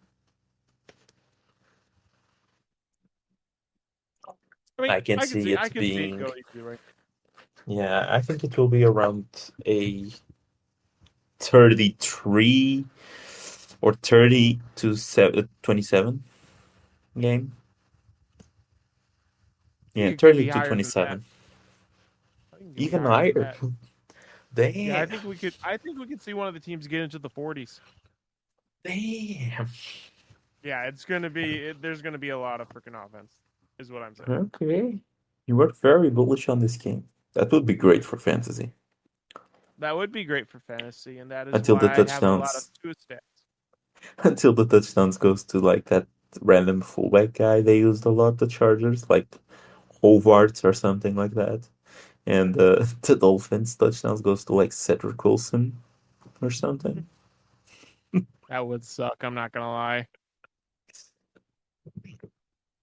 I mean, I can I can see see I it can see it being, going either way. yeah, I think it will be around a 33 or 30 to 27 game. I Yeah, think it could 30 be to higher than that. 27. I think it could be Even higher than higher. that. Yeah, I Damn. think we could. I think we could see one of the teams get into the 40s. Damn. Yeah, it's gonna be. There's gonna be a lot of freaking offense, is what I'm saying. Okay. You were very bullish on this game. That would be great for fantasy. That would be great for fantasy, and that is Until the why I have a lot of touchdowns two stats. until the touchdowns goes to like that random fullback guy they used a lot, the Chargers, like Hovarts or something like that. And the Dolphins touchdowns goes to like Cedric Wilson or something. That would suck. I'm not gonna lie.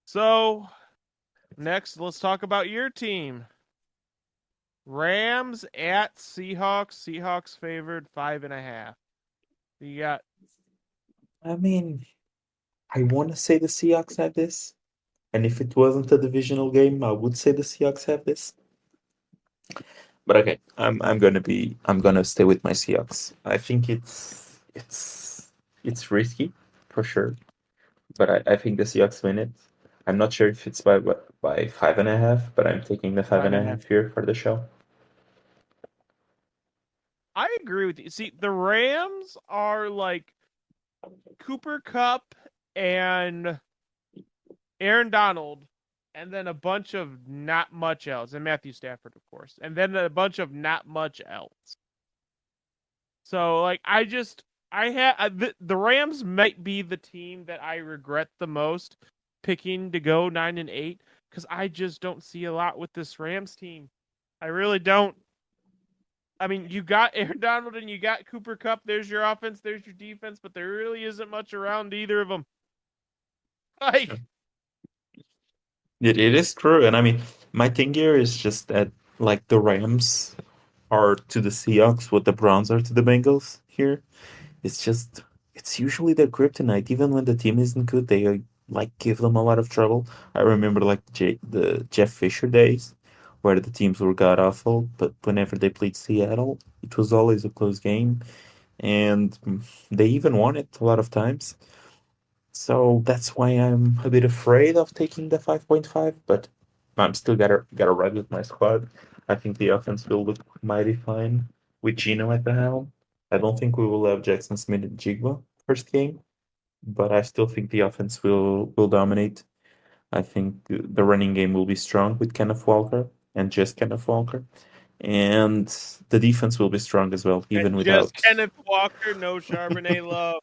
So Next, let's talk about your team. Rams at Seahawks. Seahawks favored 5.5. You got I mean, I want to say the Seahawks have this, and if it wasn't a divisional game, I would say the Seahawks have this. But okay, I'm gonna stay with my Seahawks. I think it's risky for sure, but I think the Seahawks win it. I'm not sure if it's by 5.5, but I'm taking the five five and a and a half. half here for the show. I agree with you. See, the Rams are like Cooper Cup and Aaron Donald, and then a bunch of not much else, and Matthew Stafford, of course, and then a bunch of not much else. So, like, the Rams might be the team that I regret the most picking to go 9-8 because I just don't see a lot with this Rams team. I really don't. I mean, you got Aaron Donald and you got Cooper Cup. There's your offense, there's your defense, but there really isn't much around either of them. Like, It is true, and I mean, my thing here is just that like the Rams are to the Seahawks what the Browns are to the Bengals here. It's just it's usually their kryptonite. Even when the team isn't good, they like give them a lot of trouble. I remember like the Jeff Fisher days where the teams were god awful, but whenever they played Seattle, it was always a close game, and they even won it a lot of times. So that's why I'm a bit afraid of taking the 5.5, but I'm still gotta ride with my squad. I think the offense will look mighty fine with Gino at the helm. I don't think we will have Jackson Smith and Jigba first game, but I still think the offense will dominate. I think the running game will be strong with Kenneth Walker and just Kenneth Walker, and the defense will be strong as well, and even just without. Kenneth Walker, no Charbonnet love.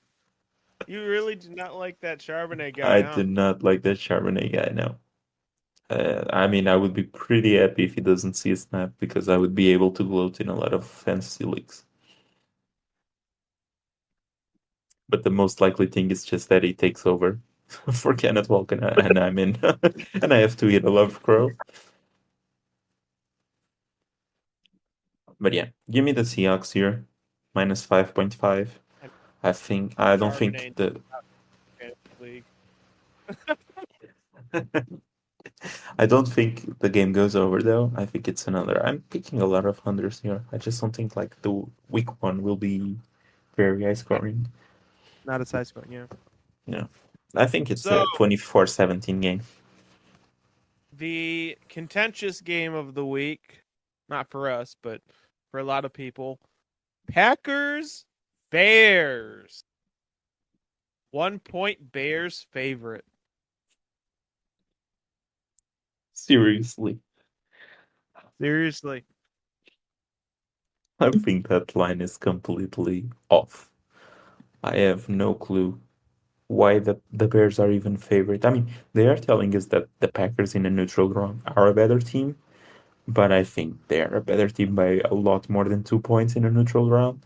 You really do not like that Charbonnet guy, I huh? did not like that Charbonnet guy now. I mean, I would be pretty happy if he doesn't see a snap because I would be able to gloat in a lot of fantasy leagues. But the most likely thing is just that he takes over for Kenneth Walker, and I'm in, and I have to eat a lot of crow. But yeah, give me the Seahawks here, minus 5.5. And I don't think Charbonnet the in the league. I don't think the game goes over though. I think it's another. I'm picking a lot of unders here. I just don't think like the week one will be very high scoring. Not a size scoring, yeah. Yeah. I think it's So a 24-17 game. the contentious game of the week, not for us, but for a lot of people, Packers Bears. 1 point Bears favorite. Seriously. Seriously. I think that line is completely off. I have no clue why the Bears are even favorite. I mean, they are telling us that the Packers in a neutral ground are a better team, but I think they are a better team by a lot more than 2 points in a neutral ground.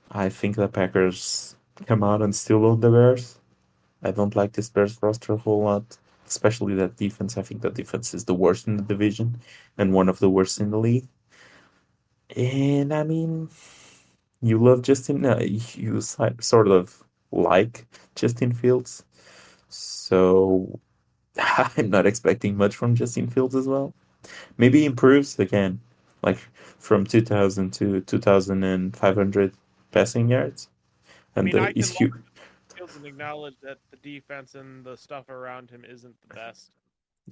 I think the Packers come out and still own the Bears. I don't like this Bears roster a whole lot, especially that defense. I think that defense is the worst in the division and one of the worst in the league. And I mean, you love Justin, sort of like Justin Fields. So I'm not expecting much from Justin Fields as well. Maybe he improves again, like from 2000 to 2,500 passing yards. I And mean, I is can love huge. Fields and acknowledge that the defense and the stuff around him isn't the best.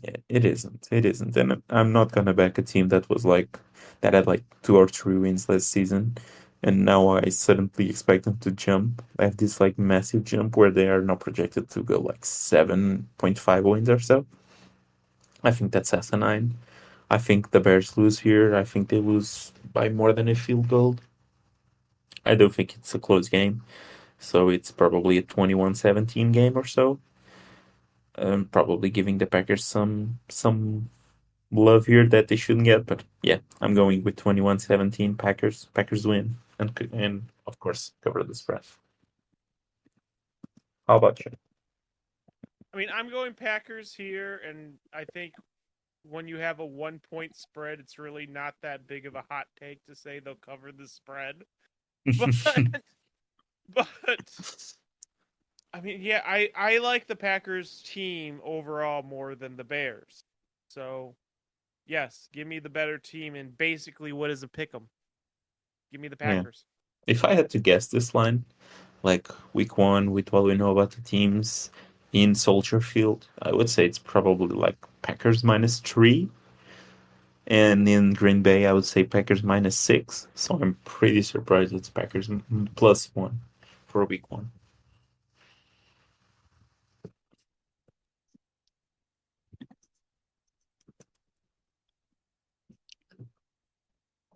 Yeah, it isn't. It isn't. And I'm not gonna back a team that was like that had like 2 or 3 wins last season, and now I suddenly expect them to jump. I have this like massive jump where they are now projected to go like 7.5 wins or so. I think that's asinine. I think the Bears lose here. I think they lose by more than a field goal. I don't think it's a close game, so it's probably a 21-17 game or so. Probably giving the Packers some love here that they shouldn't get, but yeah, I'm going with 21-17 Packers. Packers win and of course cover the spread. How about you? I mean, I'm going Packers here, and I think when you have a 1 point spread, it's really not that big of a hot take to say they'll cover the spread. But but I mean, yeah, I like the Packers team overall more than the Bears. So yes, give me the better team. And basically, what is a pick 'em? Give me the Yeah. Packers. If I had to guess this line, like week one, with what we know about the teams in Soldier Field, I would say it's probably like Packers -3. And in Green Bay, I would say Packers -6. So I'm pretty surprised it's Packers +1 for week one.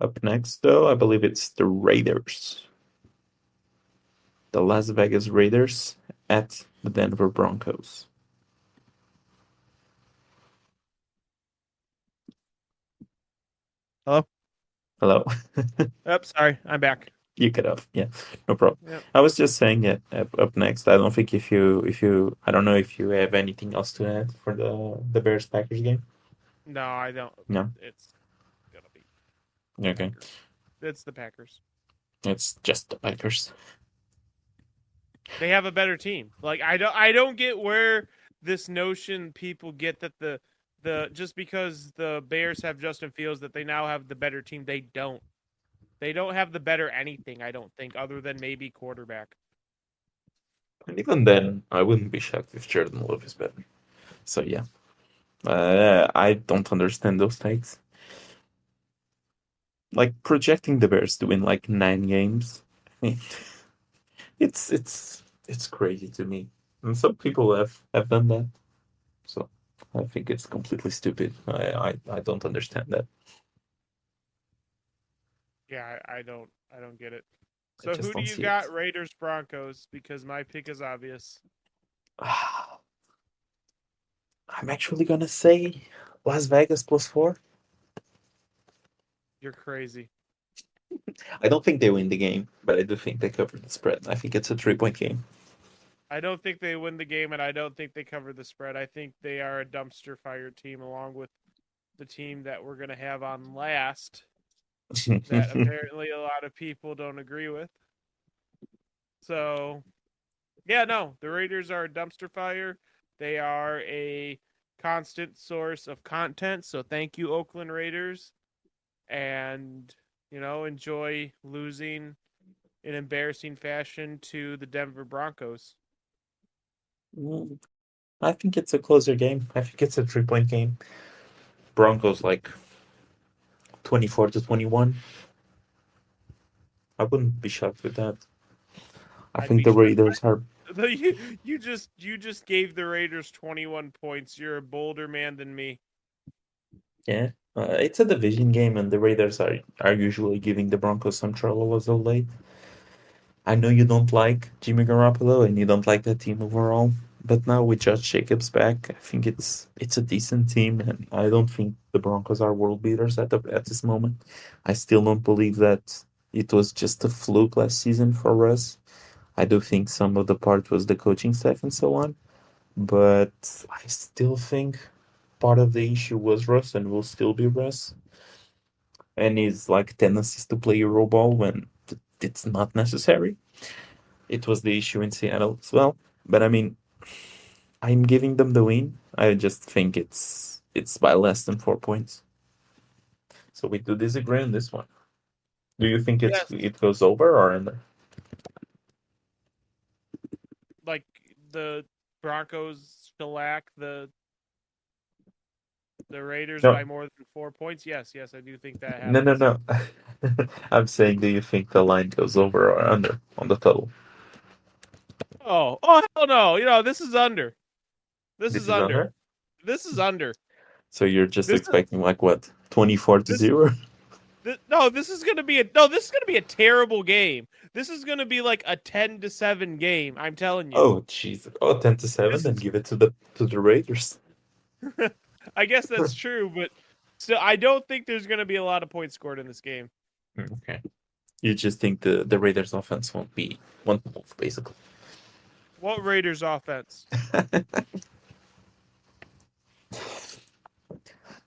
Up next, though, I believe it's the Raiders. The Las Vegas Raiders at the Denver Broncos. Hello. Hello. Yep. Sorry, I'm back. You cut off. Yeah, no problem. Yep. I was just saying it up next. I don't think I don't know if you have anything else to add for the Bears Packers game. No, I don't. No. It's gonna be the Okay. Packers. It's the Packers. It's just the Packers. They have a better team. Like I don't get where this notion people get that the just because the Bears have Justin Fields that they now have the better team. They don't. They don't have the better anything, I don't think, other than maybe quarterback. And even then, I wouldn't be shocked if Jordan Love is better. So yeah, I don't understand those takes. Like projecting the Bears to win like 9 games. I mean, it's crazy to me. And some people have done that. So I think it's completely stupid. I don't understand that. Yeah, I don't get it. I So just who do don't you see it. got? Raiders Broncos, because my pick is obvious. I'm actually gonna say Las Vegas +4. You're crazy. I don't think they win the game, but I do think they cover the spread. I think it's a 3-point game. I don't think they win the game, and I don't think they cover the spread. I think they are a dumpster fire team, along with the team that we're gonna have on last. That apparently a lot of people don't agree with. So yeah, no, the Raiders are a dumpster fire. They are a constant source of content. So thank you, Oakland Raiders, and enjoy losing in embarrassing fashion to the Denver Broncos. I think it's a closer game. I think it's a 3-point game. Broncos like 24-21. I wouldn't be shocked with that. I I'd think be the shocked. Raiders are. You just gave the Raiders 21 points. You're a bolder man than me. Yeah, it's a division game, and the Raiders are usually giving the Broncos some trouble as of late. I know you don't like Jimmy Garoppolo and you don't like that team overall, but now with Josh Jacobs back, I think it's a decent team, and I don't think the Broncos are world beaters at this moment. I still don't believe that it was just a fluke last season for Russ. I do think some of the part was the coaching staff and so on, but I still think part of the issue was Russ and will still be Russ, and his like tendencies to play Euro ball when it's not necessary. It was the issue in Seattle as well. But I mean, I'm giving them the win. I just think it's by less than 4 points. So we do disagree on this one. Do you think Yes, it goes over or under? like the Broncos shellac the Raiders No, by more than 4 points. Yes, yes, I do think that no, no, happens. no. I'm saying, do you think the line goes over or under on the total? Oh, hell no! This is under. This This is is under. under. This is under. So you're just This is expecting like what, 24 to this. 0? No, this is gonna be a no. This is gonna be a terrible game. This is gonna be like a 10-7 game. I'm telling you. Oh, jeez. Oh, 10-7, This then is. give it to the Raiders. I guess that's true, but still, I don't think there's gonna be a lot of points scored in this game. Okay. You just think the Raiders offense won't move, basically. What Raiders offense?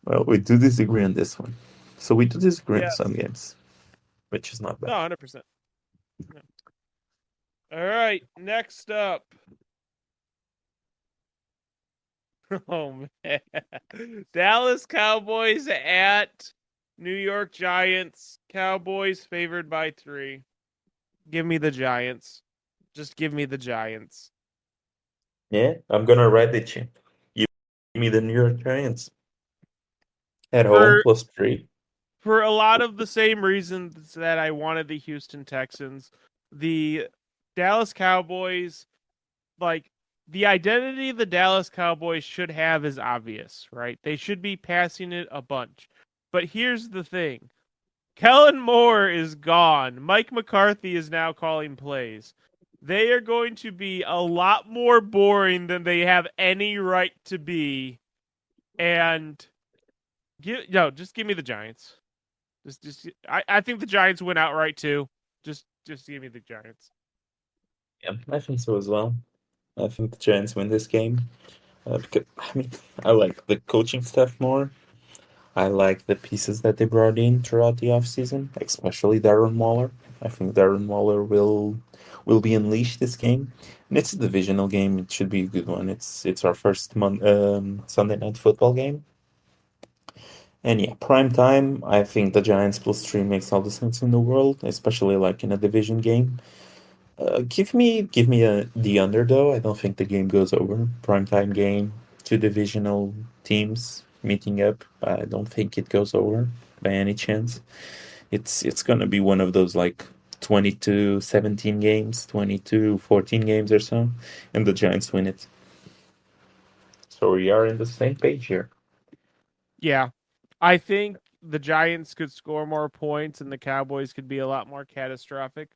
Well, we do disagree on this one. So we do disagree on some Yes. games, which is not No, bad. 100%. No. All right, next up. Oh man. Dallas Cowboys at New York Giants. Cowboys favored by 3. Give me the Giants. Just give me the Giants. Yeah, I'm gonna write it you. You give me the New York Giants at home For plus 3. for a lot of the same reasons that I wanted the Houston Texans, the Dallas Cowboys, like the identity the Dallas Cowboys should have is obvious, right? They should be passing it a bunch. But here's the thing. Kellen Moore is gone. Mike McCarthy is now calling plays. They are going to be a lot more boring than they have any right to be. And just give me the Giants. I think the Giants win outright too. Just give me the Giants. Yeah, I think so as well. I think the Giants win this game. Because, I mean, I like the coaching staff more. I like the pieces that they brought in throughout the offseason, especially Darren Waller. I think Darren Waller will be unleashed this game. And it's a divisional game. It should be a good one. It's our first Sunday night football game. And yeah, prime time. I think the Giants plus 3 makes all the sense in the world, especially like in a division game. Give me the under though. I don't think the game goes over. Primetime game, two divisional teams meeting up. I don't think it goes over by any chance. It's gonna be one of those like 22-17 games, 22-14 games or so, and the Giants win it. So we are in the same page here. Yeah. I think the Giants could score more points and the Cowboys could be a lot more catastrophic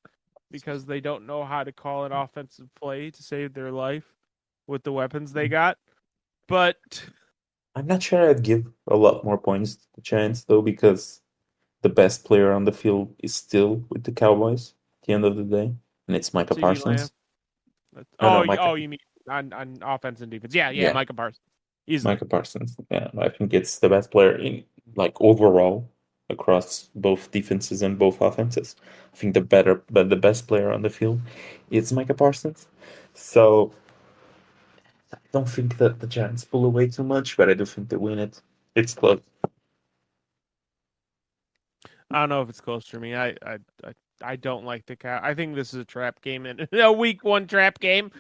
because they don't know how to call an offensive play to save their life with the weapons they got. But I'm not sure I'd give a lot more points to the Giants though, because the best player on the field is still with the Cowboys at the end of the day, and it's Micah CD Lamb. Parsons. No, no, Micah. Oh, you mean on offense and defense? Yeah, Yeah, Micah Parsons, easily. Micah Parsons. Yeah, I think it's the best player in like overall across both defenses and both offenses. I think but the best player on the field is Micah Parsons. So I don't think that the Giants pull away too much, but I do think they win it. It's close. I don't know if it's close for me. I don't like the cow. I think this is a trap game and a week 1 trap game.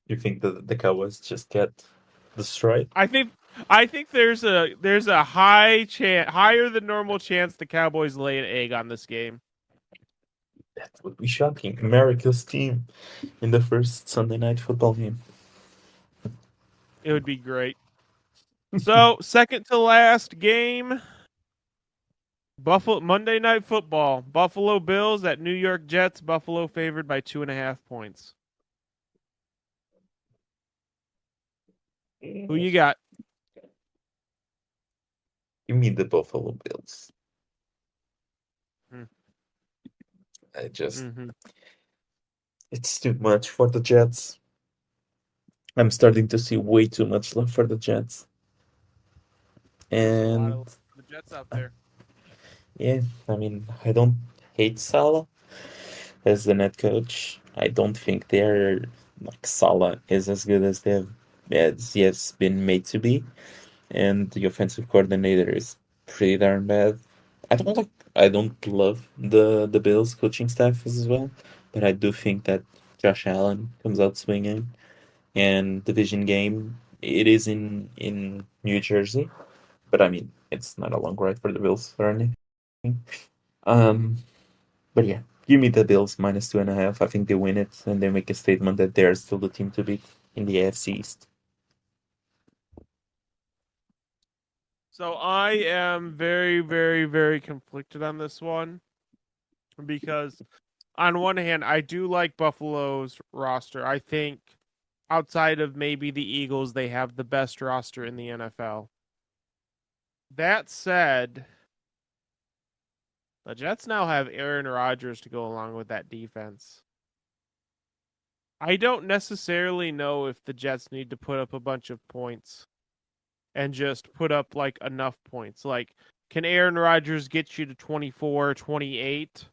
You think that the Cowboys just get destroyed? I think I think there's a high chance, higher than normal chance the Cowboys lay an egg on this game. That would be shocking. America's team in the first Sunday night football game. It would be great. So, second to last game, Buffalo Monday Night Football. Buffalo Bills at New York Jets. Buffalo favored by 2.5 points. Who you got? Give me the Buffalo Bills. Mm, I just Mm-hmm. It's too much for the Jets. I'm starting to see way too much love for the Jets. There's a lot And of the Jets out there. yeah, I mean, I don't hate Salah as the net coach. I don't think they're like Salah is as good as as he has been made to be. And the offensive coordinator is pretty darn bad. I don't love the Bills coaching staff as well, but I do think that Josh Allen comes out swinging. And division game, it is in New Jersey, but I mean it's not a long ride for the Bills or anything. Um, but yeah, give me the Bills minus 2.5. I think they win it and they make a statement that they're still the team to beat in the AFC East. So I am very, very, very conflicted on this one because on one hand, I do like Buffalo's roster. I think outside of maybe the Eagles, they have the best roster in the NFL. That said, the Jets now have Aaron Rodgers to go along with that defense. I don't necessarily know if the Jets need to put up a bunch of points. and just put up like enough points. Like, can Aaron Rodgers get you to 24, 28?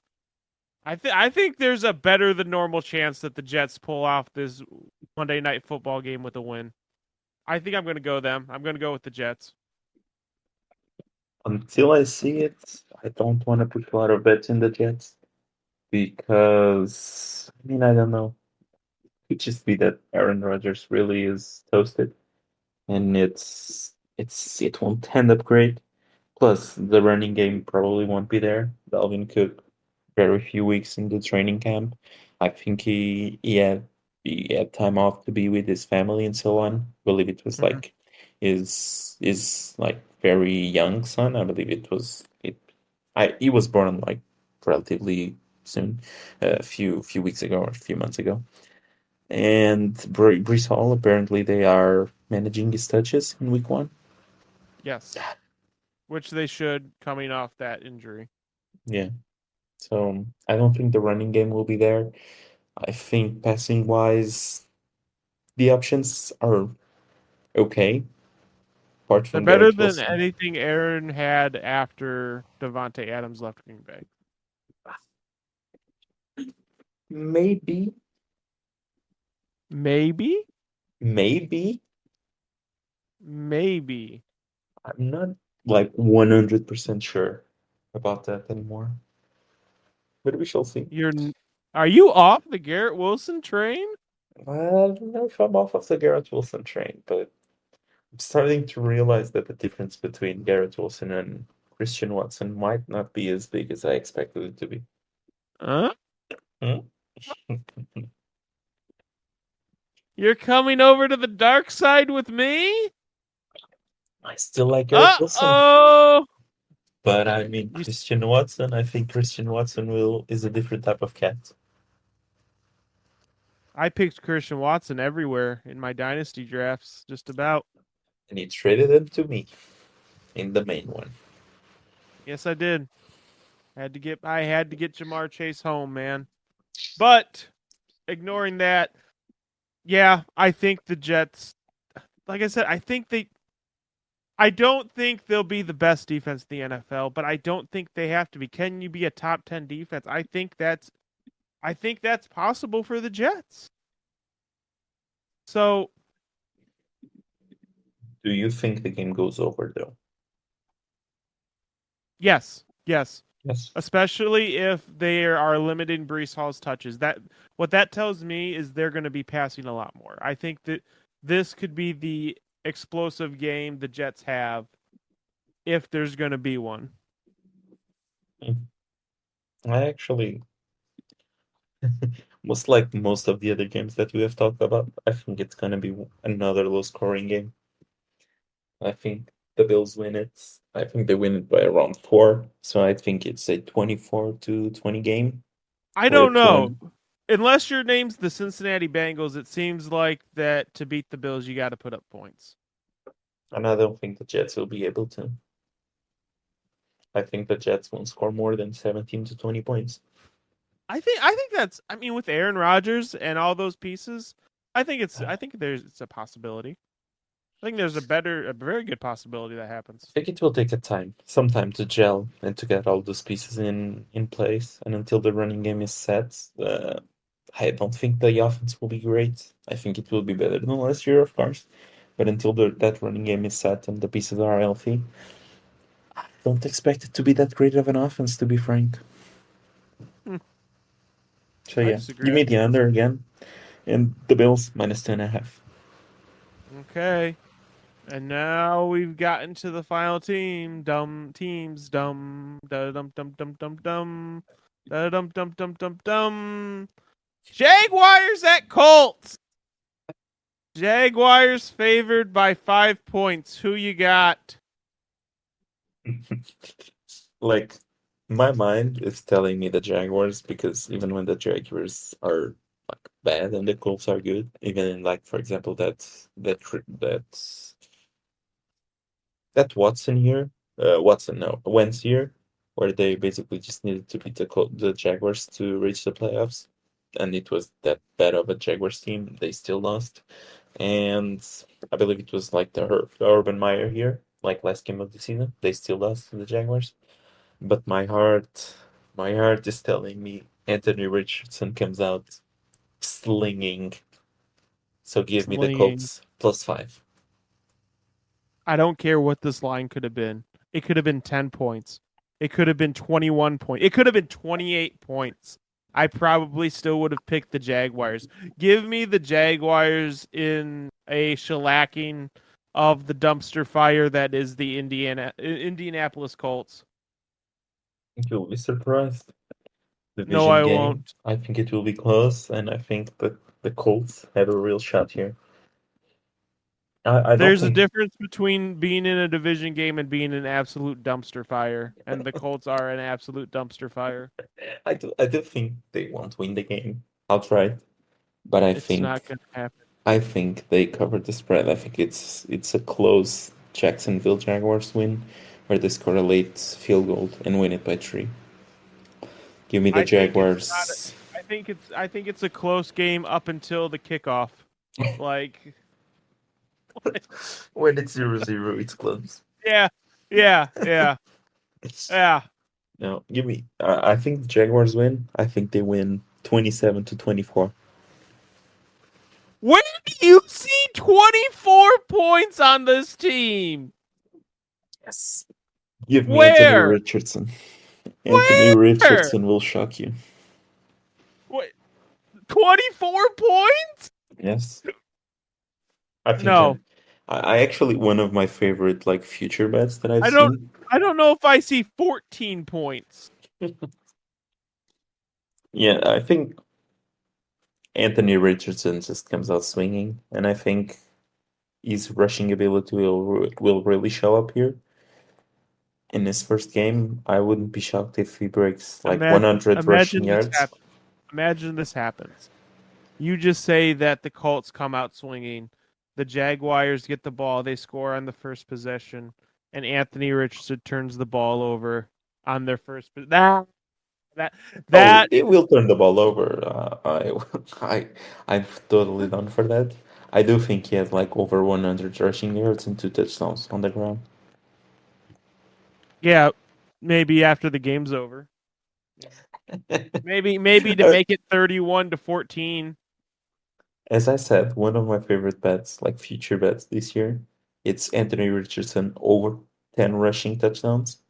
I think there's a better than normal chance that the Jets pull off this Monday Night Football game with a win. I think I'm going to go them. I'm going to go with the Jets. Until I see it, I don't want to put a lot of bets in the Jets because I mean I don't know. It could just be that Aaron Rodgers really is toasted, and it won't end up great. Plus, the running game probably won't be there. Dalvin Cook, very few weeks in the training camp. I think he had time off to be with his family and so on. I believe it was Mhm. like his like very young son. I believe it was it. He was born like relatively soon, a few weeks ago or a few months ago. And Brees Hall, apparently they are managing his touches in week 1. Yes, which they should coming off that injury. Yeah. So I don't think the running game will be there. I think passing wise, the options are okay, apart They're from better Garrett than Wilson. anything Aaron had after Devontae Adams left Green Bay. Maybe, Maybe, maybe. maybe I'm not like 100% sure about that anymore, but we shall see. you're. Are you off the Garrett Wilson train? I don't know if I'm off of the Garrett Wilson train, but I'm starting to realize that the difference between Garrett Wilson and Christian Watson might not be as big as I expected it to be. Huh? Hmm? You're coming over to the dark side with me? I still like Garrett Uh Wilson. oh. But I mean, You, Christian Watson, I think Christian Watson will is a different type of cat. I picked Christian Watson everywhere in my dynasty drafts, just about. And he traded him to me in the main one. Yes, I did. I had to get Jamar Chase home, man. But ignoring that, yeah, I think the Jets, like I said, I don't think they'll be the best defense in the NFL, but I don't think they have to be. Can you be a top 10 defense? I think that's possible for the Jets. So, Do you think the game goes over though? yes, yes. Yes. Especially if they are limiting Brees Hall's touches. What that tells me is they're going to be passing a lot more. I think that this could be the explosive game the Jets have if there's going to be one. Hmm. I actually, most of the other games that we have talked about, I think it's gonna be another low scoring game. I think the Bills win it. I think they win it by around 4. So I think it's a 24-20 game I or a don't know. 20. Unless your name's the Cincinnati Bengals, it seems like that to beat the Bills, you got to put up points. And I don't think the Jets will be able to. I think the Jets won't score more than 17 to 20 points. I think that's I mean with Aaron Rodgers and all those pieces, I think there's it's a possibility. I think there's a very good possibility that I happens. think it will take some time to gel and to get all those pieces in place. And until the running game is set, I don't think the offense will be great. I think it will be better than last year, of course. But until that running game is set and the pieces are healthy, I don't expect it to be that great of an offense, to be frank. Hmm, So I yeah, disagree. give I me think the it's under again, and the Bills minus 2.5. okay. And now we've gotten to the final team. Dumb teams. Dum da dum dum dum dum dum. Da dum dum dum dum dum. Jaguars at Colts. Jaguars favored by 5 points. Who you got? Like my mind is telling me the Jaguars because even when the Jaguars are like bad and the Colts are good, even in like for example that Watson here, Watson no Wentz here, where they basically just needed to beat the Jaguars to reach the playoffs, and it was that bad of a Jaguars team, they still lost. and I believe it was like the Urban Meyer here, like last game of the season. They still lost to the Jaguars, but my heart is telling me Anthony Richardson comes out slinging. So give me the Slinging. Colts +5. I don't care what this line could have been. It could have been 10 points. It could have been 21 points. It could have been 28 points. I probably still would have picked the Jaguars. Give me the Jaguars in a shellacking of the dumpster fire that is the Indianapolis Colts. You'll be surprised. No, Division I game. won't. I think it will be close, and I think that the Colts have a real shot here. I don't There's a think difference between being in a division game and being an absolute dumpster fire, and the Colts are an absolute dumpster fire. I do think they won't win the game outright, but It's not going to happen. I think they covered the spread. I think it's a close Jacksonville Jaguars win where they score a late field goal and win it by 3. Give me the I think it's not. Jaguars. I think it's a close game up until the kickoff. Like, When it's 0-0, it's close. yeah, yeah, yeah, yeah. No, give me. I think the Jaguars win. I think they win 27-24. Where do you see 24 points on this team? Yes. Give me Anthony Where? Richardson. Anthony Where? Richardson will shock you. What? 24 points? Yes. I think No, I actually one of my favorite like future bets that I've I don't. seen. I don't know if I see 14 points. Yeah, I think Anthony Richardson just comes out swinging, and I think his rushing ability will really show up here in his first game. I wouldn't be shocked if he breaks like Imagine, 100 rushing imagine this yards. happens. Imagine this happens. You just say that the Colts come out swinging. The Jaguars get the ball. They score on the first possession, and Anthony Richardson turns the ball over on their first. That Oh, that it will turn the ball over. I'm totally down for that. I do think he has like over 100 rushing yards and 2 touchdowns on the ground. yeah, maybe after the game's over. Yeah. Maybe to Uh, make it 31-14. As I said, one of my favorite bets, like future bets this year, it's Anthony Richardson over 10 rushing touchdowns.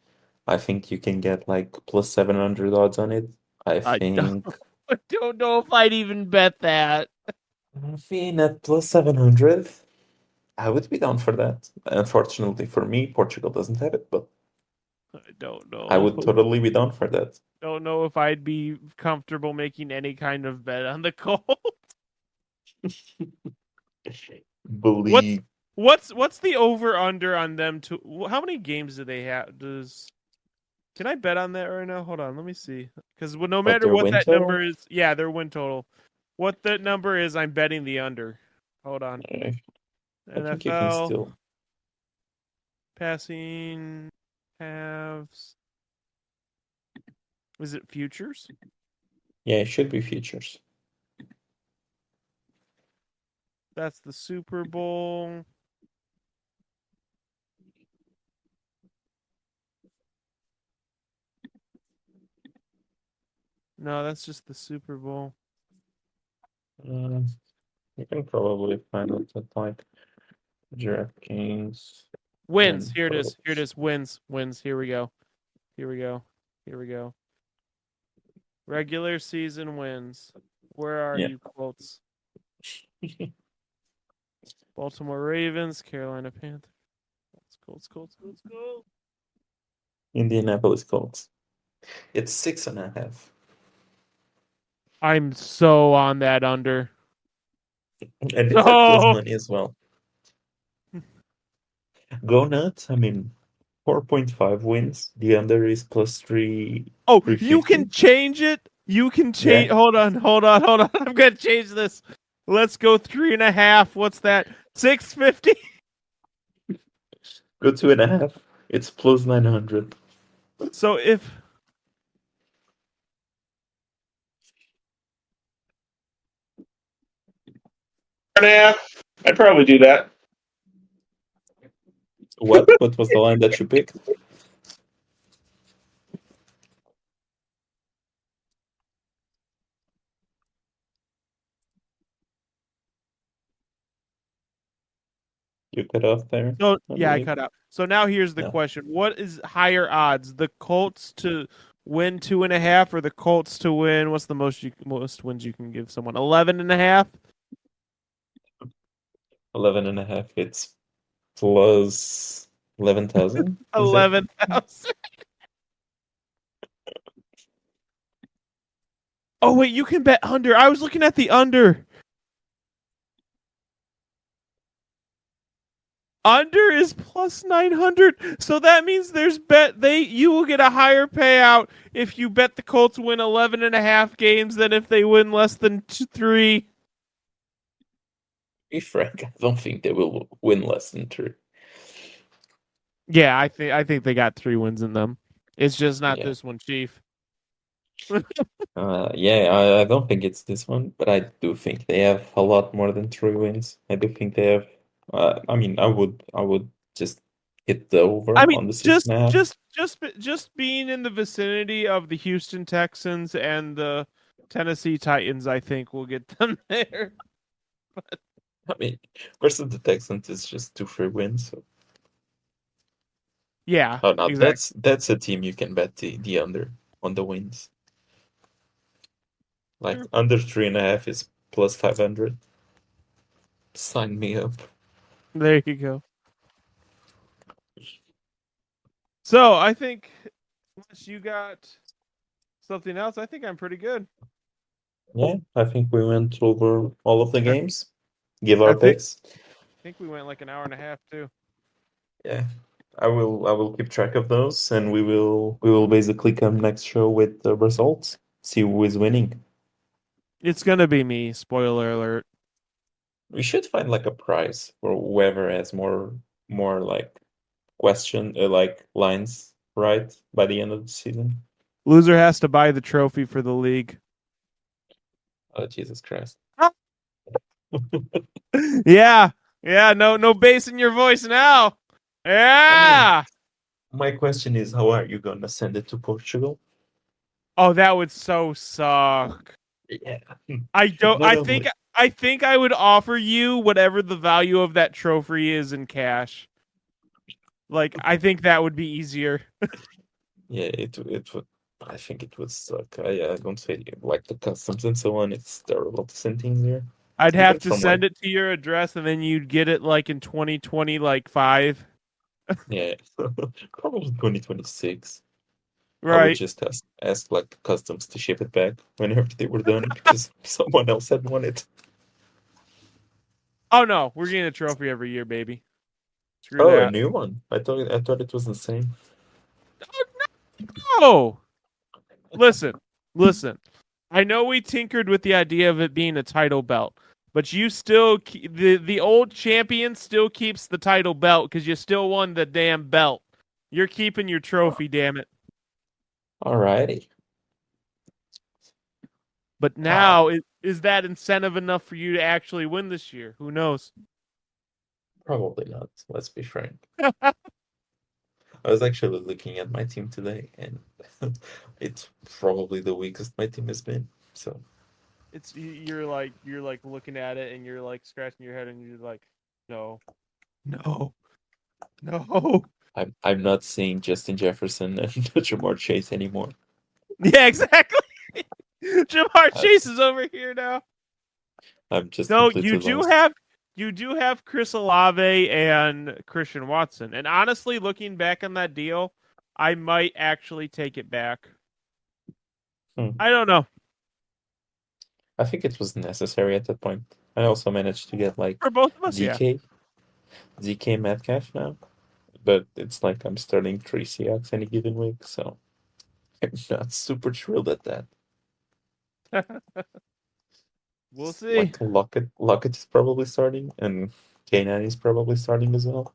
I think you can get like +700 odds on it. I I don't, think I don't know if I'd even bet that. being at +700, I would be down for that. Unfortunately for me, Portugal doesn't have it, but I don't I would know. totally be down for that. Don't know if I'd be comfortable making any kind of bet on the Colts. What's Believe what's the over under on them to how many games do they have? Can I bet on that right now? Hold on, let me see. Because no what matter their what win that number total. is, yeah, their win total. What that number is, I'm betting the under. Hold on. I I think you can NFL still. passing halves. Is it futures? Yeah, it should be futures. That's the Super Bowl. No, that's just the Super Bowl. Uh, you can probably find it at like DraftKings Wins. and Here it is. Here it totals. is. Wins. Wins. Here we go. Here we go. Here we go. Regular season wins. Where are Yeah. you, Colts? Baltimore Ravens, Carolina Panthers. Colts, Colts, Colts, Colts. Indianapolis Colts. It's 6.5. I'm so on that under. And it's at plus So, money as well. Go nuts. I mean, 4.5 wins. The under is plus oh, you 350. can change it. You can change. Yeah. Hold on, hold on, hold on. I'm gonna change this. Let's go 3.5. What's that? 650. Go 2.5. It's plus 900. So if 4.5. I'd probably do that. What? What was the line that you picked? You cut off there, So I yeah, I believe. cut out. So now here's the Yeah. question: what is higher odds, the Colts to win 2.5, or the Colts to win? What's the most wins you can give someone? 11.5. 11.5. It's plus 11,000, is it? 11,000. Oh wait, you can bet under. I was looking at the under. Under is plus 900. So that means there's bet they you will get a higher payout if you bet the Colts win 11.5 games than if they win less than 3. Be frank, I don't think they will win less than 3. Yeah, I think they got 3 wins in them. It's just not Yeah. this one, Chief. Yeah, I don't think it's this one, but I do think they have a lot more than 3 wins. I do think they have. I mean, I would just hit the I over mean, on the 6.5. just being in the vicinity of the Houston Texans and the Tennessee Titans, I think will get them there. I mean, versus the Texans is just 2 free wins. So. Yeah, Oh no, exactly. that's a team you can bet the under on the wins. Like Sure. under 3.5 is plus 500. Sign me up. There you go. So I think unless you got something else, I think I'm pretty good. Yeah, I think we went over all of the I, games. Give our I think picks. think we went like an hour and a half too. Yeah, I will keep track of those, and we will basically come next show with the results. See who is winning. It's gonna be me. Spoiler alert. We should find like a prize for whoever has more like question like lines right by the end of the season. Loser has to buy the trophy for the league. Oh Jesus Christ! Yeah, yeah. No bass in your voice now. I mean, Yeah. my question is, how are you gonna send it to Portugal? Oh, that would so suck. Yeah, I don't. not only. I think I would offer you whatever the value of that trophy is in cash. Like I think that would be easier. Yeah, it would. I think it would suck. I don't say like the customs and so on. It's terrible to send things here, I'd have even to from like send it to your address, and then you'd get it like in 2020, like 5. yeah, probably 2026. I would Right. just ask like the customs to ship it back whenever they were done because someone else had won it. Oh no, we're getting a trophy every year, baby. Screw Oh, a that. new one. I thought it was the same. Oh, listen, listen. I know we tinkered with the idea of it being a title belt, but you still the old champion still keeps the title belt because you still won the damn belt. You're keeping your trophy, damn it. Alrighty. But Ah, now, is that incentive enough for you to actually win this year? Who knows? probably not. Let's be frank. I was actually looking at my team today, and it's probably the weakest my team has been. So You're like looking at it and you're like scratching your head and you're like, no, no, no. I'm not seeing Justin Jefferson and Jamar Chase anymore. Yeah, exactly. Jamar I, Chase is over here now. I'm just No, completely lost. you do have Chris Olave and Christian Watson. And honestly, looking back on that deal, I might actually take it back. Hmm. I don't know. I think it was necessary at that point. I also managed to get like For both of us, yeah. DK, DK Metcalf now, but it's like I'm starting 3 Seahawks any given week, so I'm not super thrilled at that. We'll see. Like Lockett is probably starting, and K9 is probably starting as well.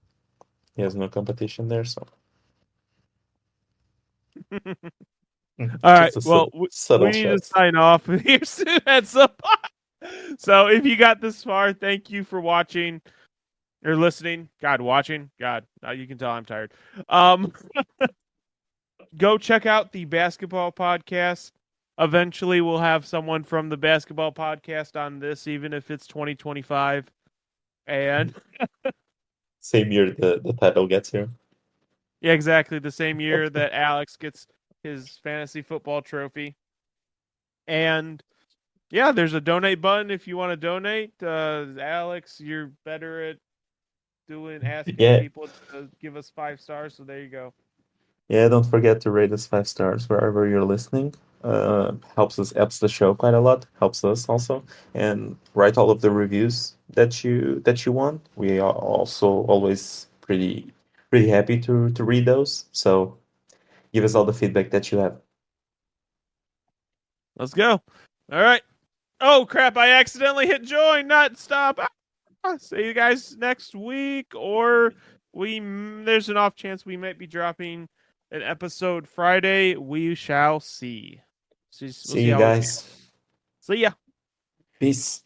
He has no competition there, so All right. just a Well, subtle we need to shot. sign off here soon at some point. So if you got this far, thank you for watching or listening. God, watching. God, you can tell I'm tired. Um, go check out the basketball podcast. Eventually, we'll have someone from the basketball podcast on this, even if it's 2025. And Same year the title gets here. yeah, exactly the same year that Alex gets his fantasy football trophy. And yeah, there's a donate button if you want to donate. Alex, you're better at doing asking Yeah, people to give us 5 stars. So there you go. yeah. Don't forget to rate us 5 stars wherever you're listening. Helps the show quite a lot. Helps us also, and write all of the reviews that you want. We are also always pretty happy to read those. So give us all the feedback that you have. Let's go. All right. Oh crap! I accidentally hit join, not stop. See you guys next week, or there's an off chance we might be dropping an episode Friday. We shall see. We'll See see you how it pans. guys. See ya. Peace.